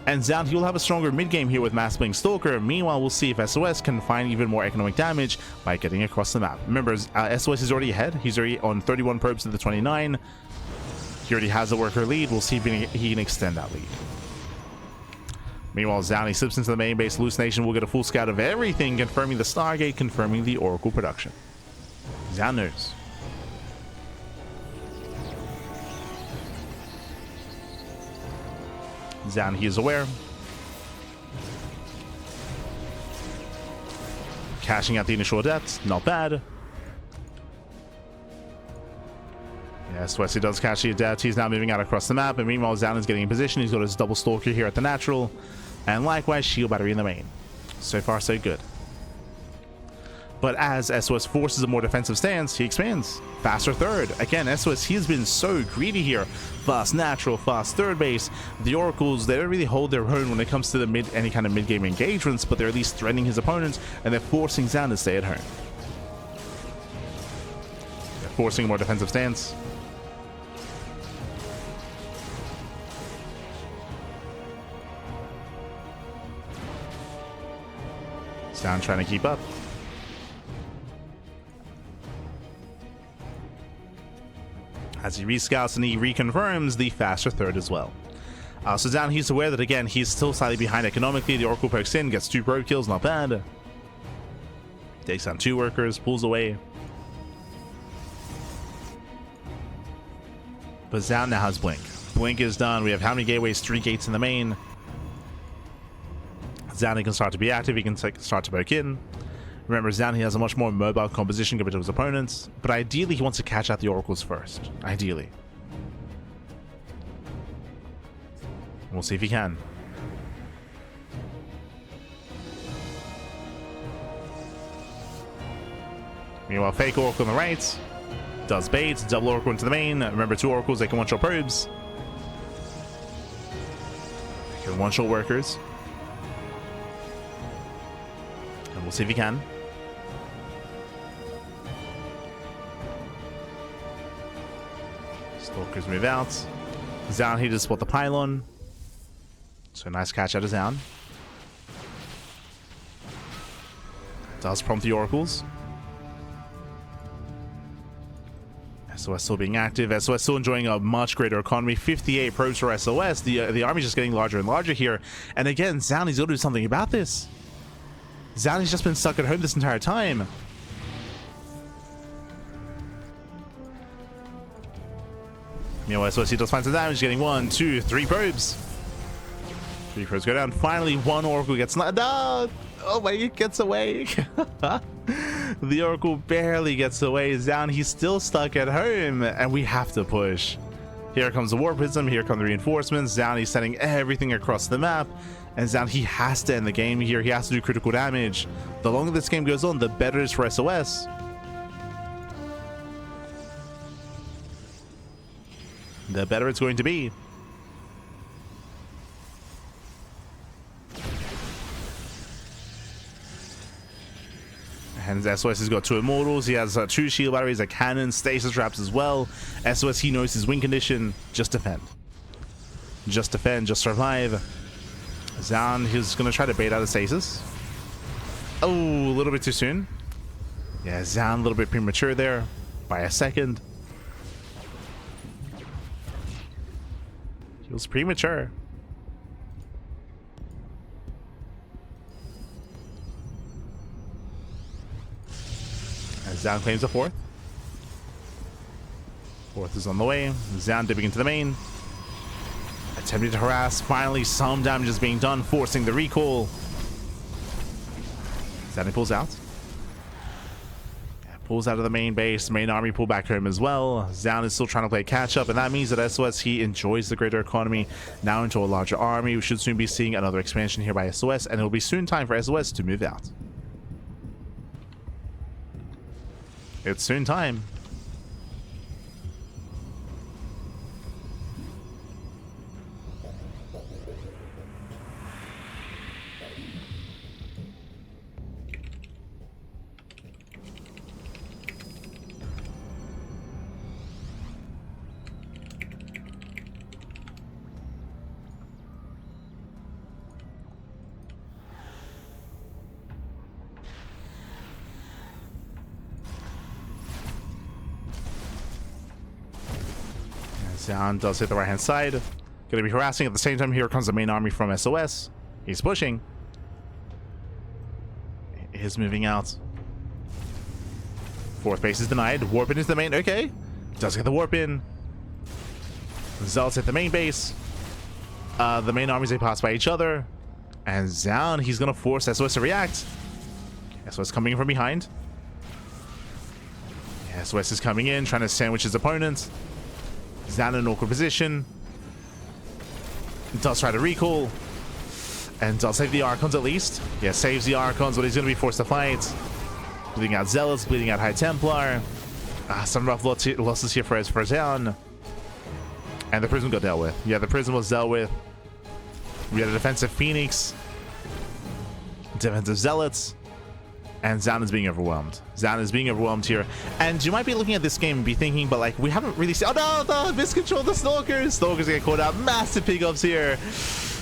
And Zoun, he will have a stronger mid-game here with Mass Blink Stalker. Meanwhile, we'll see if SOS can find even more economic damage by getting across the map. Remember, SOS is already ahead. He's already on 31 probes to the 29. He already has a worker lead. We'll see if he can extend that lead. Meanwhile, Zoun, he slips into the main base. Hallucination will get a full scout of everything, confirming the Stargate, confirming the Oracle production. Zoun knows. Zoun, he is aware. Cashing out the initial adept, not bad. Yes, Wesley does catch the adept. He's now moving out across the map, and meanwhile, Zoun is getting in position. He's got his double stalker here at the natural, and likewise, shield battery in the main. So far, so good. But as SOS forces a more defensive stance, he expands. Faster third. Again, SOS, he's been so greedy here. Fast natural, fast third base. The Oracles, they don't really hold their own when it comes to the any kind of mid-game engagements, but they're at least threatening his opponents, and they're forcing Zoun to stay at home. They're forcing a more defensive stance. Zoun trying to keep up. As he rescouts and he reconfirms the faster third as well. So Zoun, he's aware that again, he's still slightly behind economically. The Oracle pokes in, gets 2 probe kills, not bad. Takes down 2 workers, pulls away. But Zoun now has Blink. Blink is done. We have how many gateways? 3 gates in the main. Zoun can start to be active. He can start to poke in. Remember, Zoun, he has a much more mobile composition compared to his opponents, but ideally he wants to catch out the Oracles first. Ideally. We'll see if he can. Meanwhile, fake Oracle on the right. Does bait. Double Oracle into the main. Remember, 2 Oracles, they can one-shot probes. They can one-shot workers. And we'll see if he can. Stalkers move out. Zoun, he just spot the pylon. So nice catch out of Zoun. Does prompt the Oracles. SOS still being active. SOS still enjoying a much greater economy. 58 probes for SOS. The army's just getting larger and larger here. And again, Zoun, he's got to do something about this. Zoun, he's just been stuck at home this entire time. Meanwhile, SOS does find some damage, getting 1, 2, 3 probes. 3 probes go down. Finally, one Oracle gets... No! Oh my, it gets away. The Oracle barely gets away. Zoun, he's still stuck at home, and we have to push. Here comes the War Prism. Here come the reinforcements. Zoun, he's sending everything across the map. And Zoun, he has to end the game here. He has to do critical damage. The longer this game goes on, the better it is for SOS. The better it's going to be. And SOS has got 2 Immortals. He has 2 shield batteries, a cannon, stasis traps as well. SOS, he knows his win condition. Just defend. Just defend. Just survive. Zoun, he's going to try to bait out of stasis. Oh, a little bit too soon. Yeah, Zoun, a little bit premature there. By a second. He was premature. As Zoun claims a 4th. 4th is on the way. Zoun dipping into the main. Attempting to harass. Finally, some damage is being done, forcing the recall. Zoun pulls out. Pulls out of the main base. Main army pull back home as well. Zoun is still trying to play catch up, and that means that SOS, he enjoys the greater economy now into a larger army. We should soon be seeing another expansion here by SOS, and it'll be soon time for SOS to move out. It's soon time. Zoun does hit the right hand side. Gonna be harassing at the same time. Here comes the main army from SOS. He's pushing. He's moving out. 4th base is denied. Warp in is the main. Okay. Does get the warp in. Zealots hit the main base. The main armies, they pass by each other. And Zoun, he's gonna force SOS to react. SOS coming in from behind. SOS is coming in, trying to sandwich his opponent. Zoun in an awkward position. Does try to recall. And does save the Archons at least. Yeah, saves the Archons, but he's going to be forced to fight. Bleeding out Zealots, bleeding out High Templar. Some rough losses here for Zoun. And the Prism got dealt with. Yeah, the Prism was dealt with. We had a defensive Phoenix. Defensive Zealots. And Zoun is being overwhelmed. Zoun is being overwhelmed here. And you might be looking at this game and be thinking, but like, we haven't really seen... Oh no, miscontrol the Stalkers. Stalkers get caught out. Massive pickups here.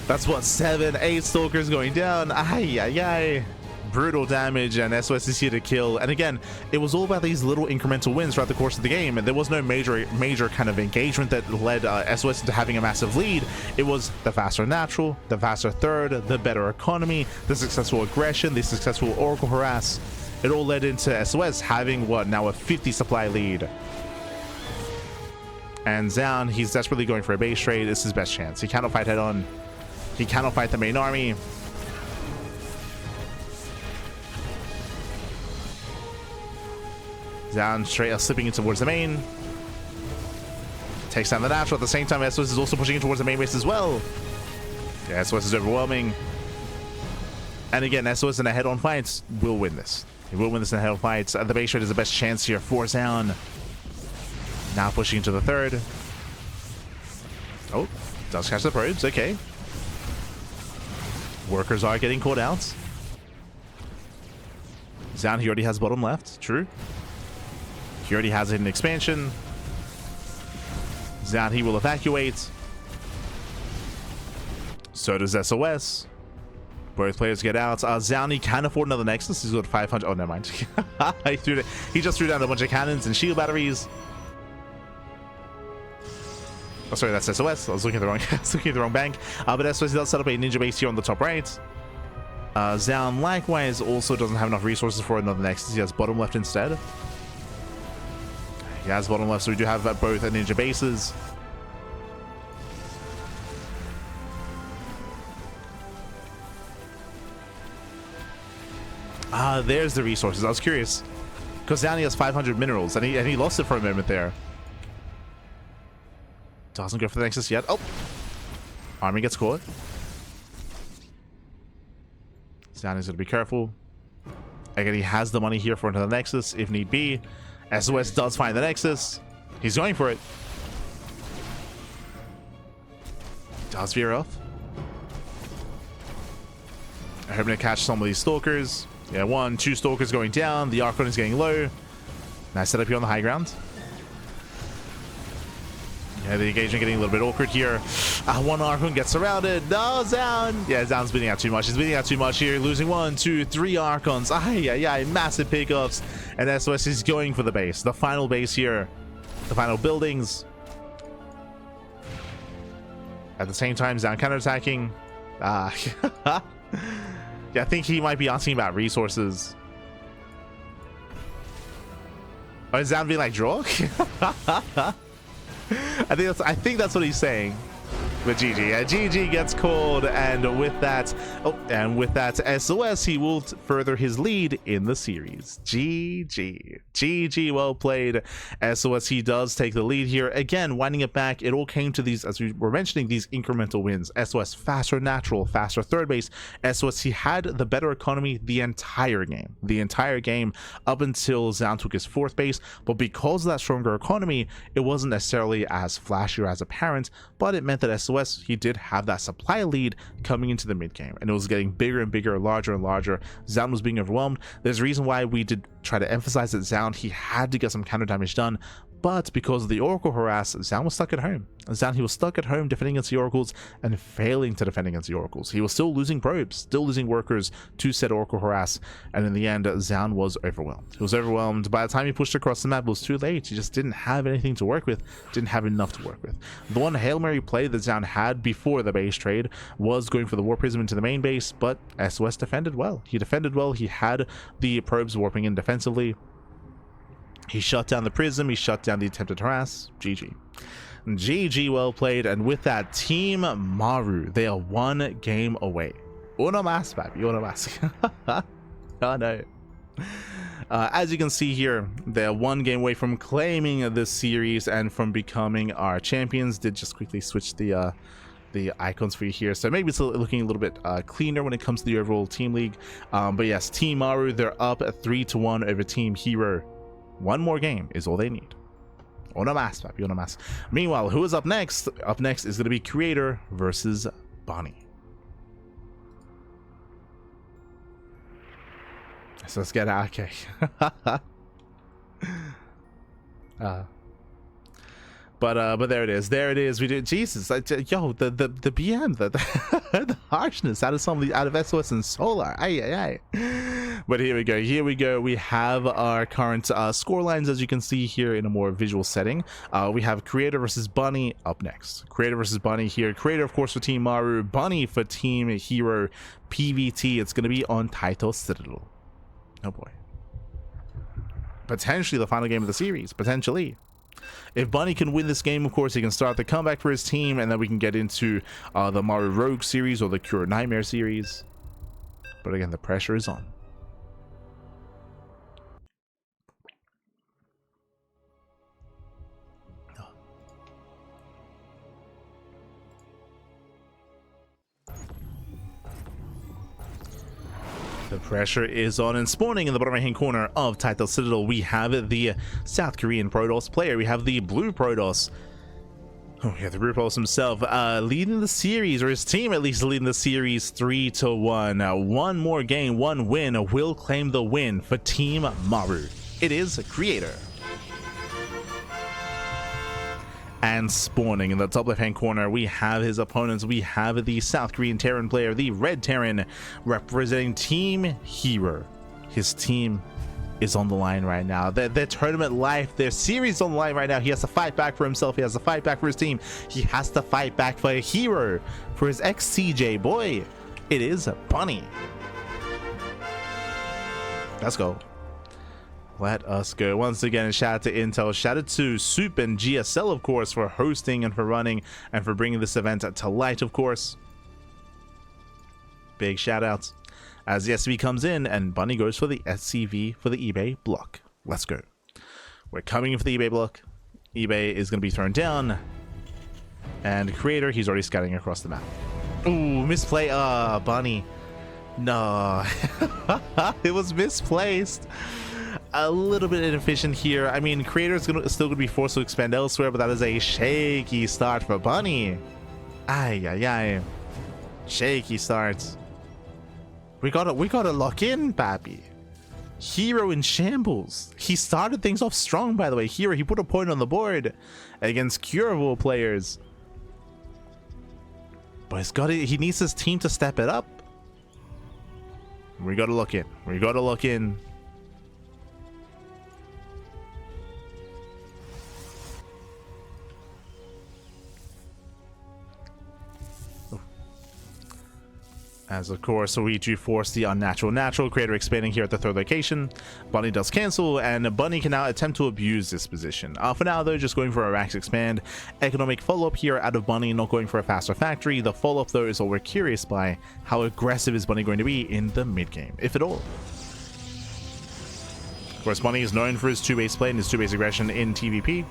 That's what, 7, 8 Stalkers going down. Ay, ay, ay. Brutal damage, and SOS is here to kill. And again, it was all about these little incremental wins throughout the course of the game, and there was no major kind of engagement that led SOS into having a massive lead. It was the faster natural, the faster third, the better economy, the successful aggression, the successful Oracle harass. It all led into SOS having, what, now a 50 supply lead. And Zoun, he's desperately going for a base trade. This is his best chance. He cannot fight head on. He cannot fight the main army. Zoun straight up slipping in towards the main. Takes down the natural. At the same time, SOS is also pushing in towards the main base as well. Yeah, SOS is overwhelming. And again, SOS in a head-on fight will win this. He will win this in a head-on fight. The base trade is the best chance here for Zoun. Now pushing into the third. Oh, does catch the probes. Okay. Workers are getting caught out. Zoun, he already has bottom left. True. He already has an expansion. Zoun, he will evacuate. So does SOS. Both players get out. Zoun, he can afford another Nexus. He's got 500. Oh, never mind. He just threw down a bunch of cannons and shield batteries. Oh, sorry, that's SOS. I was looking at the wrong bank. But SOS does set up a ninja base here on the top right. Zoun, likewise, also doesn't have enough resources for another Nexus. He has bottom left instead. He has bottom left, so we do have both ninja bases. Ah, there's the resources. I was curious because Zoun has 500 minerals, and he lost it for a moment there. Doesn't go for the Nexus yet. Oh, army gets caught. Zoun is going to be careful. Again, he has the money here for another Nexus if need be. SOS does find the Nexus. He's going for it. Does veer off. I'm hoping to catch some of these Stalkers. Yeah, 1, 2 Stalkers going down. The Archon is getting low. Nice setup here on the high ground. Yeah, the engagement getting a little bit awkward here. 1 Archon gets surrounded. No, Zoun. Yeah, Zoun's bleeding out too much. He's bleeding out too much here. Losing 1, 2, 3 Archons. Yeah, massive pickups. And SOS is going for the base. The final base here. The final buildings. At the same time, Zoun counterattacking. Yeah, I think he might be asking about resources. Oh, is Zoun being like, draw? I think that's what he's saying. But GG, yeah, GG gets called, and with that, SOS, he will further his lead in the series. GG, well played. SOS, he does take the lead here. Again, winding it back, it all came to these, as we were mentioning, these incremental wins. SOS, faster natural, faster third base. SOS, he had the better economy the entire game, up until Zoun took his fourth base. But because of that stronger economy, it wasn't necessarily as flashy or as apparent, but it meant that SOS, he did have that supply lead coming into the mid game, and it was getting bigger and bigger, larger and larger. Zoun was being overwhelmed. There's a reason why we did try to emphasize that Zoun, he had to get some counter damage done, but because of the Oracle harass, Zoun was stuck at home. He was stuck at home defending against the Oracles and failing to defend against the Oracles. He was still losing probes, still losing workers to said Oracle harass, and in the end, Zoun was overwhelmed. He was overwhelmed. By the time he pushed across the map, it was too late. He just didn't have anything to work with, didn't have enough to work with. The one Hail Mary play that Zoun had before the base trade was going for the War Prism into the main base, but SOS defended well. He defended well. He had the probes warping in defensively. He shut down the Prism, he shut down the attempted harass. GG, well played. And with that, Team Maru, they are 1 game away. Uno más, baby, uno más. Oh no. As you can see here, they're 1 game away from claiming this series and from becoming our champions. Did just quickly switch the icons for you here, so maybe it's looking a little bit cleaner when it comes to the overall team league. But yes, Team Maru, they're up at 3-1 over Team herO. 1 more game is all they need. Uno más, papi, uno más. Meanwhile, who is up next? Up next is going to be Creator versus Bonnie. So let's get out. Okay. But there it is. We did. Jesus, yo, the BM, the harshness out of some of the out of SOS and Solar. Aye. But here we go. We have our current score lines, as you can see here in a more visual setting. We have Creator versus Bunny up next. Creator versus Bunny here. Creator, of course, for Team Maru. Bunny for Team herO. PVT. It's going to be on Title Citadel. Oh boy. Potentially the final game of the series. Potentially. If Bunny can win this game, of course, he can start the comeback for his team, and then we can get into the Maru Rogue series or the Cure Nightmare series. But again, the pressure is on. The pressure is on, and spawning in the bottom right hand corner of Title Citadel, we have the South Korean Protoss player. We have the Blue Protoss. Oh yeah, the Blue Protoss himself leading the series, or his team at least leading the series 3-1. 1 more game, 1 win will claim the win for Team Maru. It is Creator. And spawning in the top left hand corner, we have his opponents. We have the South Korean Terran player, the Red Terran, representing Team herO. His team is on the line right now. Their tournament life, their series on the line right now. He has to fight back for himself. He has to fight back for his team. He has to fight back for herO, for his ex-CJ boy. It is Bunny. Let's go. Let us go. Once again, shout out to Intel, shout out to Soup and GSL, of course, for hosting and for running and for bringing this event to light, of course. Big shout outs. as the SCV comes in, and Bunny goes for the SCV for the eBay block. Let's go. We're coming in for the eBay block. eBay is going to be thrown down. And Creator, he's already scouting across the map. Ooh, misplay. Bunny. No. It was misplaced. A little bit inefficient here. I mean, Creator is still going to be forced to expand elsewhere, but that is a shaky start for Bunny. Ay, ay, ay. Shaky starts. We gotta lock in, Pappy. herO in shambles. He started things off strong, by the way. herO, he put a point on the board against curable players. But he needs his team to step it up. We gotta look in. We gotta look in. As of course, we do force the unnatural natural. Creator expanding here at the third location. Bunny does cancel, and Bunny can now attempt to abuse this position. For now, though, just going for a Rax expand. Economic follow-up here out of Bunny, not going for a faster factory. The follow-up, though, is what we're curious by. How aggressive is Bunny going to be in the mid-game, if at all? Of course, Bunny is known for his 2-base play and his 2-base aggression in TVP.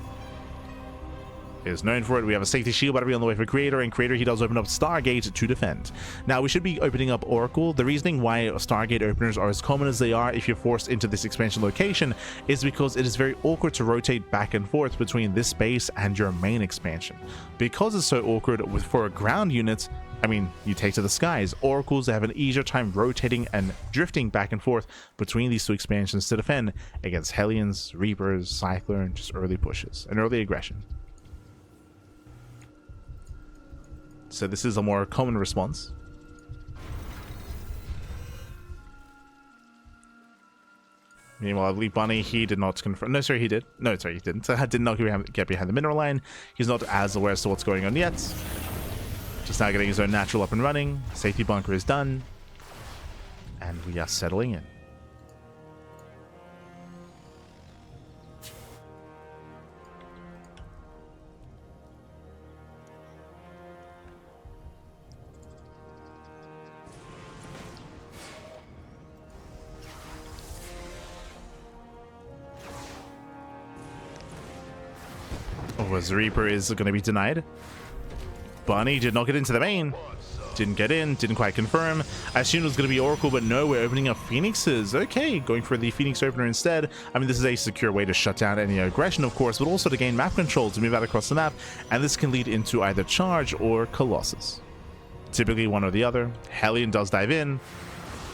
Is known for it. We have a safety shield battery on the way for Creator, and Creator, he does open up Stargate to defend. Now, we should be opening up Oracle. The reasoning why Stargate openers are as common as they are if you're forced into this expansion location is because it is very awkward to rotate back and forth between this base and your main expansion. Because it's so awkward for a ground unit, I mean, you take to the skies. Oracles have an easier time rotating and drifting back and forth between these two expansions to defend against Hellions, Reapers, Cyclone, just early pushes and early aggression. So this is a more common response. Meanwhile, I believe Bunny, he did not confirm. No, sorry, he did. No, sorry, he didn't. So did not get behind the mineral line. He's not as aware as to what's going on yet. Just now getting his own natural up and running. Safety bunker is done. And we are settling in. As Reaper is going to be denied. Bunny did not get into the main. Didn't get in, didn't quite confirm. I assumed it was going to be Oracle, but no, we're opening up Phoenixes. Okay, going for the Phoenix opener instead. I mean, this is a secure way to shut down any aggression, of course, but also to gain map control to move out across the map, and this can lead into either Charge or Colossus. Typically one or the other. Hellion does dive in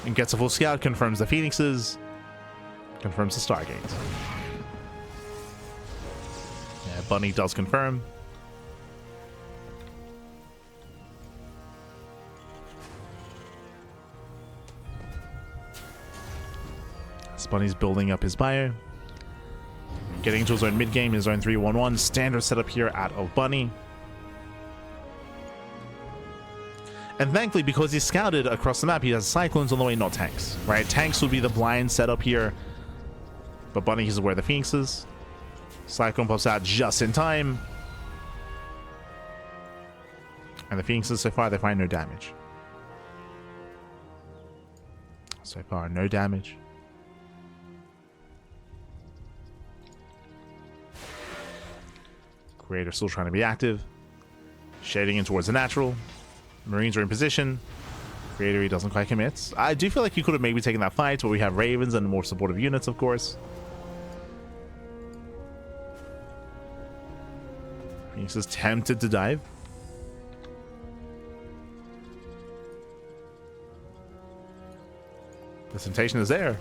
and gets a full scout, confirms the Phoenixes, confirms the Stargate. Bunny does confirm. Bunny's building up his bio. Getting into his own mid-game, his own 3-1-1. Standard setup here out of Bunny. And thankfully, because he's scouted across the map, he has Cyclones on the way, not tanks. Right? Tanks would be the blind setup here. But Bunny, he's aware of the Phoenixes. Cyclone pops out just in time. And the Phoenixes, so far, they find no damage. So far, no damage. Creator still trying to be active. Shading in towards the natural. Marines are in position. Creator, he doesn't quite commit. I do feel like he could have maybe taken that fight, but we have Ravens and more supportive units, of course. Phoenix is tempted to dive. The temptation is there.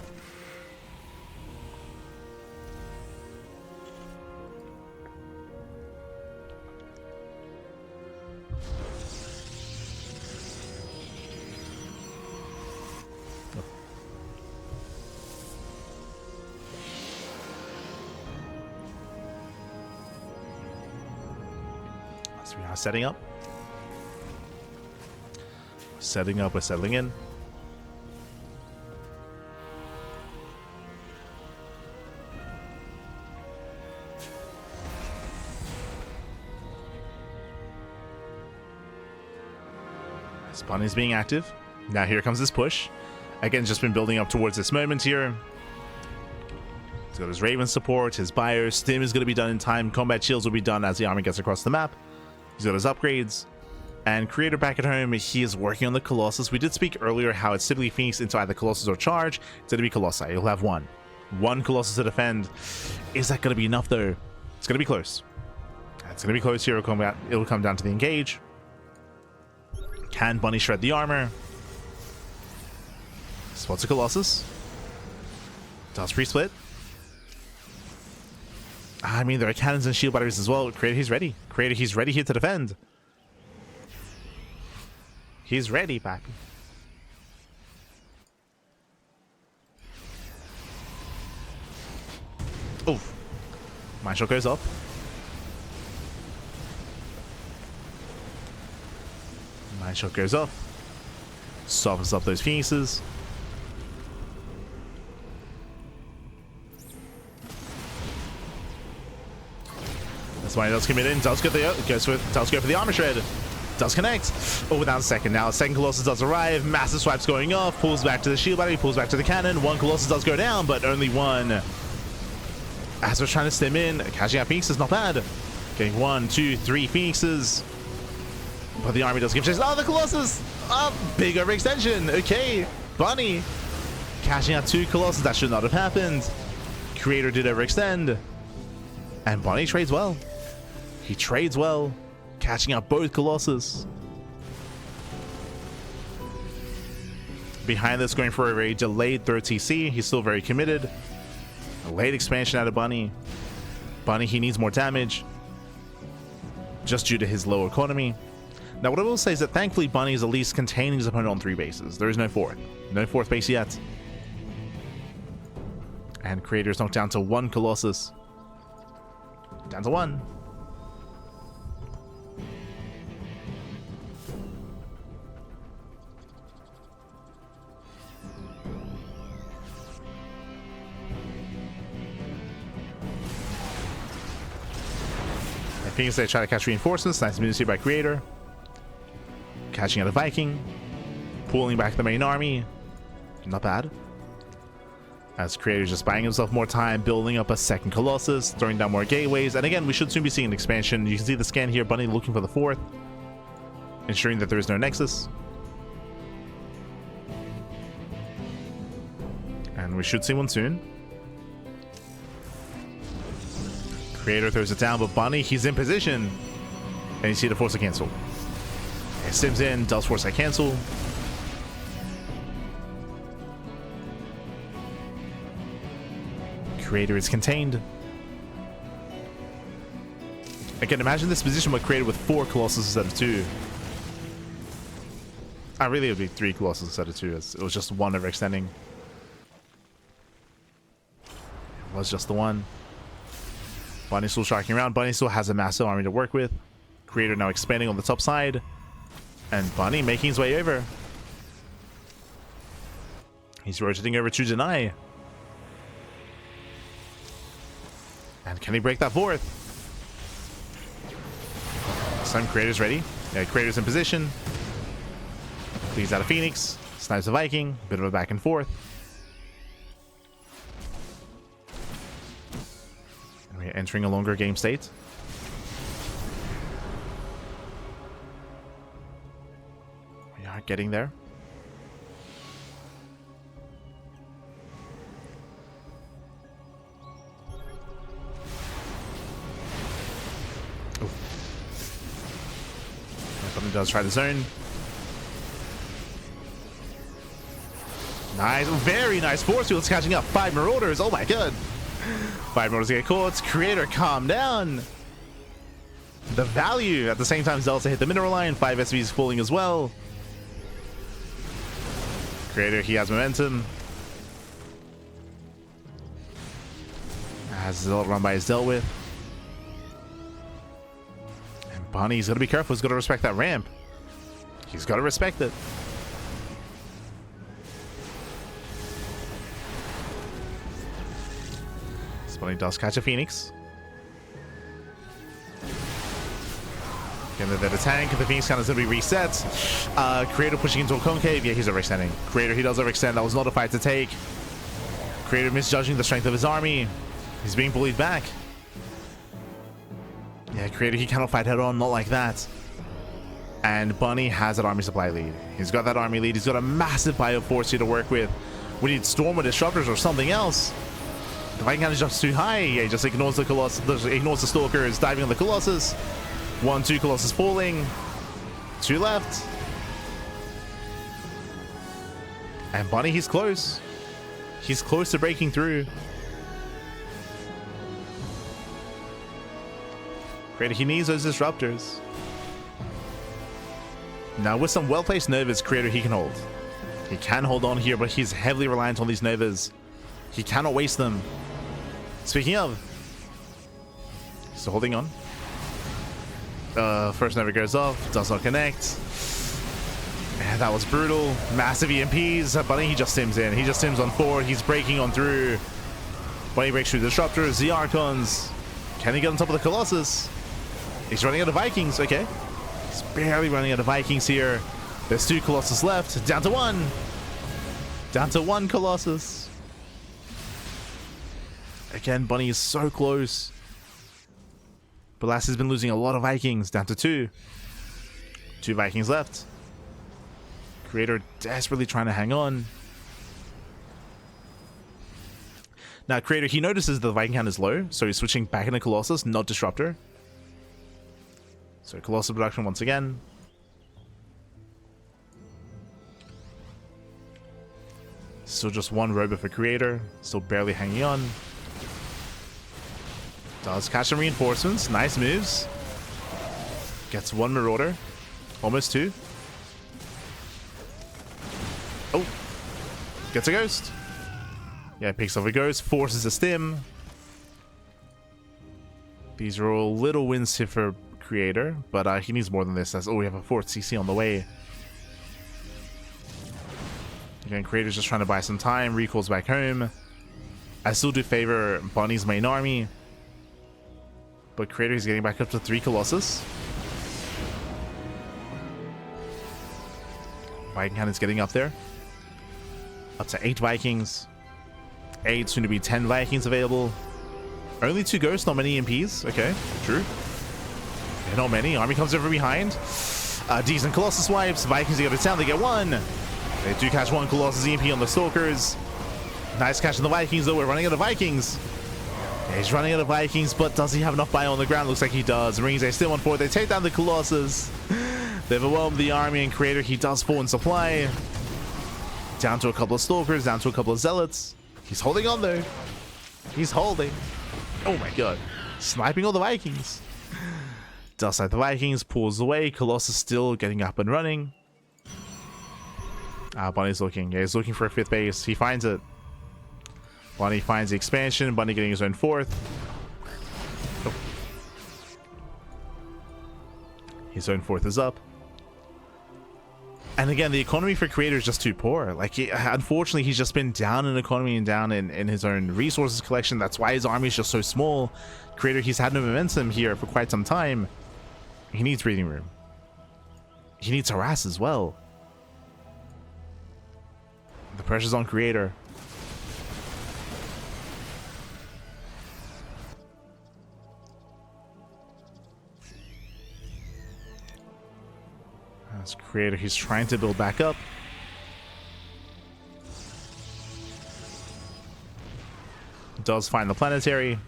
So we are setting up. Setting up, we're settling in. Bunny's being active. Now here comes this push. Again, just been building up towards this moment here. He's got his Raven support, his Bio. Stim is going to be done in time. Combat shields will be done as the army gets across the map. He's got his upgrades. And Creator back at home, he is working on the Colossus. We did speak earlier how it's typically Phoenix into either Colossus or Charge. It's going to be Colossi. He'll have one Colossus to defend. Is that going to be enough, though? It's going to be close. It's going to be close here. It'll come down to the engage. Can Bunny shred the armor? Spots a Colossus. Does pre-split. I mean, there are cannons and shield batteries as well. Creator, he's ready. Creator, he's ready here to defend. He's ready, papi. Oh. Mind shot goes up. Mind shot goes up. Softens up those Phoenixes. That's why he does commit in. Does go for the armor shred. Does connect. Oh, without a second now. Second Colossus does arrive. Massive swipes going off. Pulls back to the shield battery. Pulls back to the cannon. One Colossus does go down, but only one. As we're trying to stem in, catching out Phoenix is not bad. Getting 1, 2, 3 Phoenixes. But the army does give chase. Oh, the Colossus! Oh, big overextension. Okay. Bunny. Catching out 2 Colossus. That should not have happened. Creator did overextend. And Bunny trades well. He trades well. Catching out both Colossus. Behind this, going for a very delayed third TC. He's still very committed. A late expansion out of Bunny. Bunny, he needs more damage. Just due to his low economy. Now, what I will say is that thankfully Bunny is at least containing his opponent on 3 bases. There is no 4th. No 4th base yet. And Creator's knocked down to 1 Colossus. Down to 1. I think they try to catch reinforcements. Nice immunity by Creator. Catching out a Viking. Pulling back the main army. Not bad. As Creator just buying himself more time, building up a second Colossus, throwing down more gateways. And again, we should soon be seeing an expansion. You can see the scan here, Bunny looking for the 4th. Ensuring that there is no Nexus. And we should see one soon. Creator throws it down, but Bunny, he's in position. And you see the force to cancel. It sims in, does force that cancel. Creator is contained. Again, imagine this position was created with 4 Colossus instead of 2. Really, it would be 3 Colossus instead of 2. It was just 1 overextending. It was just the 1. Bunny still tracking around. Bunny still has a massive army to work with. Creator now expanding on the top side. And Bunny making his way over. He's rotating over to deny. And can he break that 4th? Some Creator's ready. Yeah, Creator's in position. Please out of Phoenix. Snipes a Viking. Bit of a back and forth. And we're entering a longer game state. We are getting there. Does try the zone. Nice, very nice force fields catching up. 5 Marauders, oh my god. 5 Marauders get caught. Creator, calm down. The value at the same time Delta hit the mineral line. 5 SVs falling as well. Creator, he has momentum. As the run by is dealt with. Bunny's got to be careful. He's got to respect that ramp. He's got to respect it. Bunny does catch a Phoenix. Again, the tank, the Phoenix Cannon is going to be reset. Creator pushing into a concave. Yeah, he's overextending. Creator, he does overextend. That was not a fight to take. Creator misjudging the strength of his army. He's being bullied back. Yeah, Creator, he cannot fight head on, not like that. And Bunny has that army supply lead. He's got that army lead. He's got a massive bio force here to work with. We need Storm or Disruptors or something else. The Viking Cannon is just too high. Yeah, he just ignores the Colossus, ignores the Stalkers, diving on the Colossus. 1, 2 Colossus falling. 2 left. And Bunny, he's close. He's close to breaking through. Great, he needs those Disruptors. Now with some well-placed Novas, Creator, he can hold. He can hold on here, but he's heavily reliant on these Novas. He cannot waste them. Speaking of, still holding on. First Nova goes off, does not connect. Man, that was brutal. Massive EMPs. Bunny, he just sims in. He just sims on forward. He's breaking on through. Bunny breaks through the Disruptors, the Archons. Can he get on top of the Colossus? He's running out of Vikings. Okay. He's barely running out of Vikings here. There's 2 Colossus left. Down to 1. Down to 1 Colossus. Again, Bunny is so close. Balas has been losing a lot of Vikings. Down to 2. 2 Vikings left. Creator desperately trying to hang on. Now, Creator, he notices the Viking count is low, so he's switching back into Colossus, not Disruptor. So Colossus production once again. Still just 1 robot for Creator. Still barely hanging on. Does catch some reinforcements. Nice moves. Gets 1 Marauder. Almost 2. Oh. Gets a Ghost. Yeah, picks up a Ghost. Forces a Stim. These are all little wins here for Creator, but he needs more than this. Oh, we have a 4th CC on the way. Again, Creator's just trying to buy some time. Recalls back home. I still do favor Bunny's main army, but Creator is getting back up to 3 Colossus. Viking Cannon's getting up there. Up to 8 Vikings. 8, soon to be 10 Vikings available. Only 2 Ghosts, not many EMPs. Okay, true. Yeah, not many. Army comes over behind. Decent Colossus wipes. Vikings, they go to town. They get 1. They do catch 1 Colossus EMP on the Stalkers. Nice catch on the Vikings, though. We're running out of Vikings. Yeah, he's running out of Vikings, but does he have enough bio on the ground? Looks like he does. Rings, they still on forward. They take down the Colossus. They've overwhelmed the army, and Creator, he does fall in supply. Down to a couple of Stalkers, down to a couple of Zealots. He's holding on, though. He's holding. Oh my god. Sniping all the Vikings. Does snipe the Vikings, pulls away. Colossus still getting up and running. Bunny's looking. Yeah, he's looking for a 5th base. He finds it. Bunny finds the expansion. Bunny getting his own 4th. Oh. His own 4th is up. And again, the economy for Creator is just too poor. Like, unfortunately, he's just been down in economy and down in his own resources collection. That's why his army is just so small. Creator, he's had no momentum here for quite some time. He needs breathing room. He needs harass as well. The pressure's on Creator. As Creator, he's trying to build back up. Does find the planetary.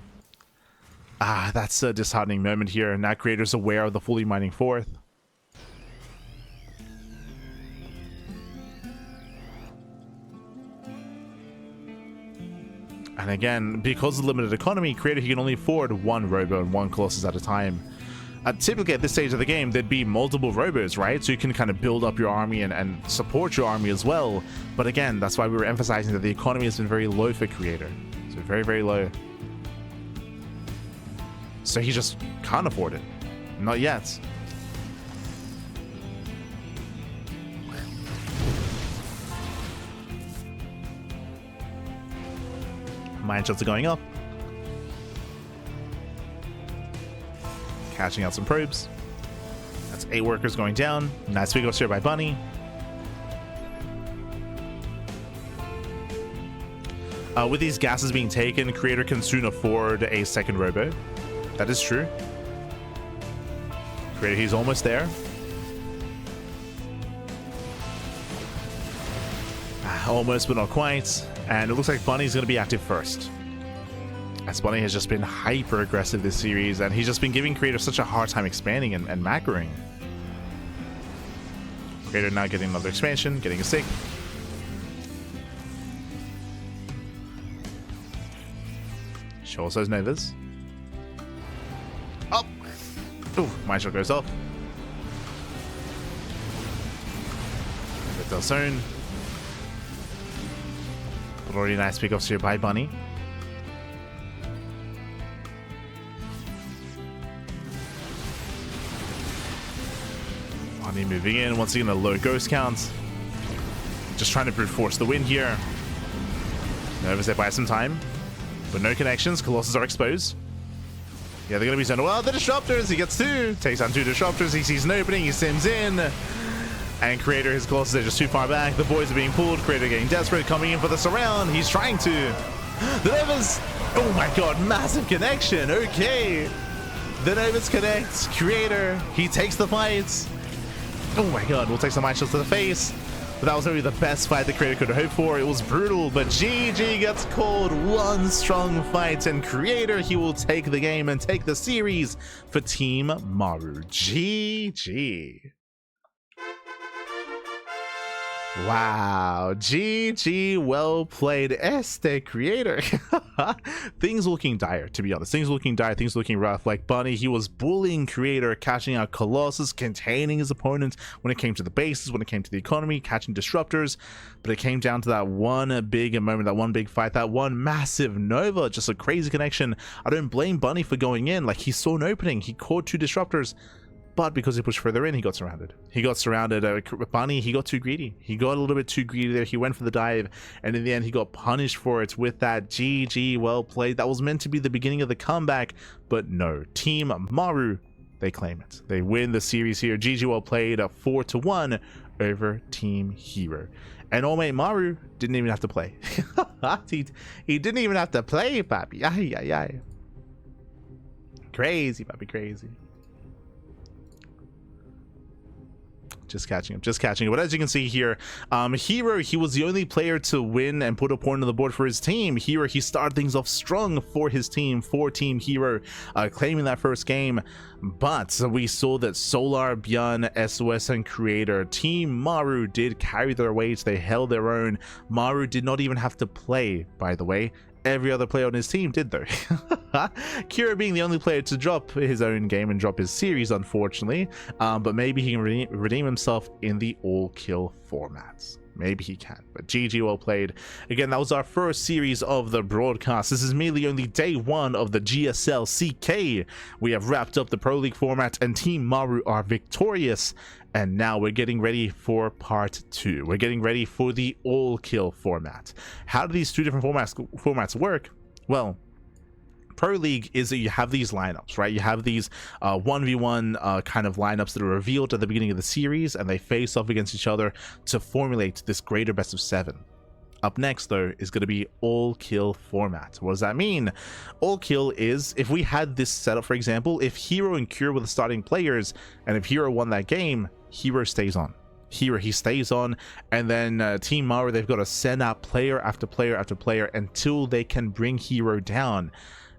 That's a disheartening moment here. Now Creator's aware of the fully mining 4th. And again, because of the limited economy, Creator, he can only afford 1 robo and 1 Colossus at a time. Typically at this stage of the game, there'd be multiple robos, right? So you can kind of build up your army and support your army as well. But again, that's why we were emphasizing that the economy has been very low for Creator. So very, very low. So he just can't afford it. Not yet. Mine shots are going up. Catching out some probes. 8 workers going down. Nice big here by Bunny. With these gases being taken, Creator can soon afford a second robo. That is true. Creator, he's almost there. Almost, but not quite. And it looks like Bunny's going to be active first, as Bunny has just been hyper aggressive this series, and he's just been giving Creator such a hard time expanding and macroing. Creator now getting another expansion, getting a sig. Shows those Novas. Oh! Ooh, my shot goes off. Invitational Zoun. Already nice pickoffs here by Bunny. Bunny moving in, once again a low ghost count. Just trying to brute force the win here. Novas there buy some time, but no connections. Colossus are exposed. Yeah, they're going to be sent. Well, the disruptors, he gets 2. Takes on 2 disruptors. He sees an opening, he sims in. And Creator, his Colossus are just too far back. The boys are being pulled. Creator getting desperate, coming in for the surround. He's trying to. The Novas. Oh my god, massive connection. Okay. The Novas connects. Creator, he takes the fight. Oh my god, we'll take some mind shots to the face. But that was maybe the best fight the Creator could hope for. It was brutal, but GG gets called. One strong fight, and Creator, he will take the game and take the series for Team Maru. GG. Wow, GG, well played, Creator. Things looking dire, to be honest. Things looking dire, things looking rough. Like Bunny, he was bullying Creator, catching out Colossus, containing his opponent when it came to the bases, when it came to the economy, catching disruptors. But it came down to that one big moment, that one big fight, that one massive Nova, just a crazy connection. I don't blame Bunny for going in. Like, he saw an opening, he caught 2 disruptors. But because he pushed further in, he got surrounded. He got surrounded. Bunny, he got too greedy. He got a little bit too greedy there. He went for the dive, and in the end, he got punished for it with that. GG, well played. That was meant to be the beginning of the comeback, but no. Team Maru, they claim it. They win the series here. GG, well played. 4-1 over Team herO. And old mate Maru didn't even have to play. he didn't even have to play, papi. Ay, ay, ay. Crazy, papi, crazy. Just catching him. But as you can see here, herO, he was the only player to win and put a point on the board for his team. herO, he started things off strong for his team, for Team herO, claiming that first game. But we saw that Solar, ByuN, SOS, and Creator, Team Maru did carry their weight. They held their own. Maru did not even have to play, by the way. Every other player on his team did, though. Kira being the only player to drop his own game and drop his series, unfortunately. But maybe he can redeem himself in the all-kill formats. Maybe he can. But GG, well played. Again, that was our first series of the broadcast. This is merely only day 1 of the GSL CK. We have wrapped up the Pro League format, and Team Maru are victorious. And now we're getting ready for part 2. We're getting ready for the all-kill format. How do these 2 different formats work? Well, Pro League is that you have these lineups, right? You have these 1v1 kind of lineups that are revealed at the beginning of the series, and they face off against each other to formulate this greater best of 7. Up next, though, is going to be all-kill format. What does that mean? All-kill is, if we had this setup, for example, if herO and Cure were the starting players, and if herO won that game, herO stays on. herO, he stays on, and then Team Maru, they've got to send out player after player after player until they can bring herO down.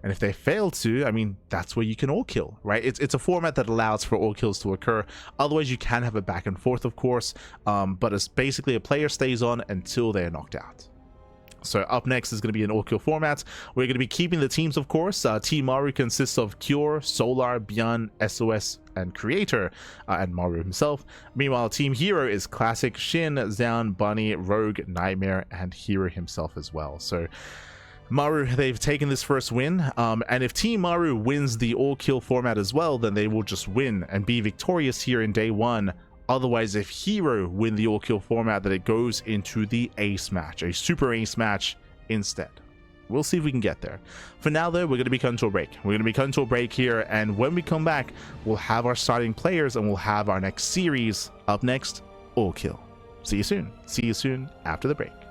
And if they fail to, I mean, that's where you can all kill, right? It's a format that allows for all kills to occur. Otherwise, you can have a back and forth, of course, but it's basically a player stays on until they're knocked out. So up next is going to be an all-kill format. We're going to be keeping the teams, of course. Team Maru consists of Cure, Solar, ByuN, SOS, and Creator, and Maru himself. Meanwhile, Team herO is Classic, SHIN, Zoun, Bunny, Rogue, Nightmare, and herO himself as well. So Maru, they've taken this first win, and if Team Maru wins the all-kill format as well, then they will just win and be victorious here in day 1. Otherwise, if herO win the all-kill format, then it goes into the ace match, a super ace match instead. We'll see if we can get there. For now, though, we're going to be cutting to a break. We're going to be cutting to a break here, and when we come back, we'll have our starting players, and we'll have our next series. Up next, All Kill. See you soon. See you soon after the break.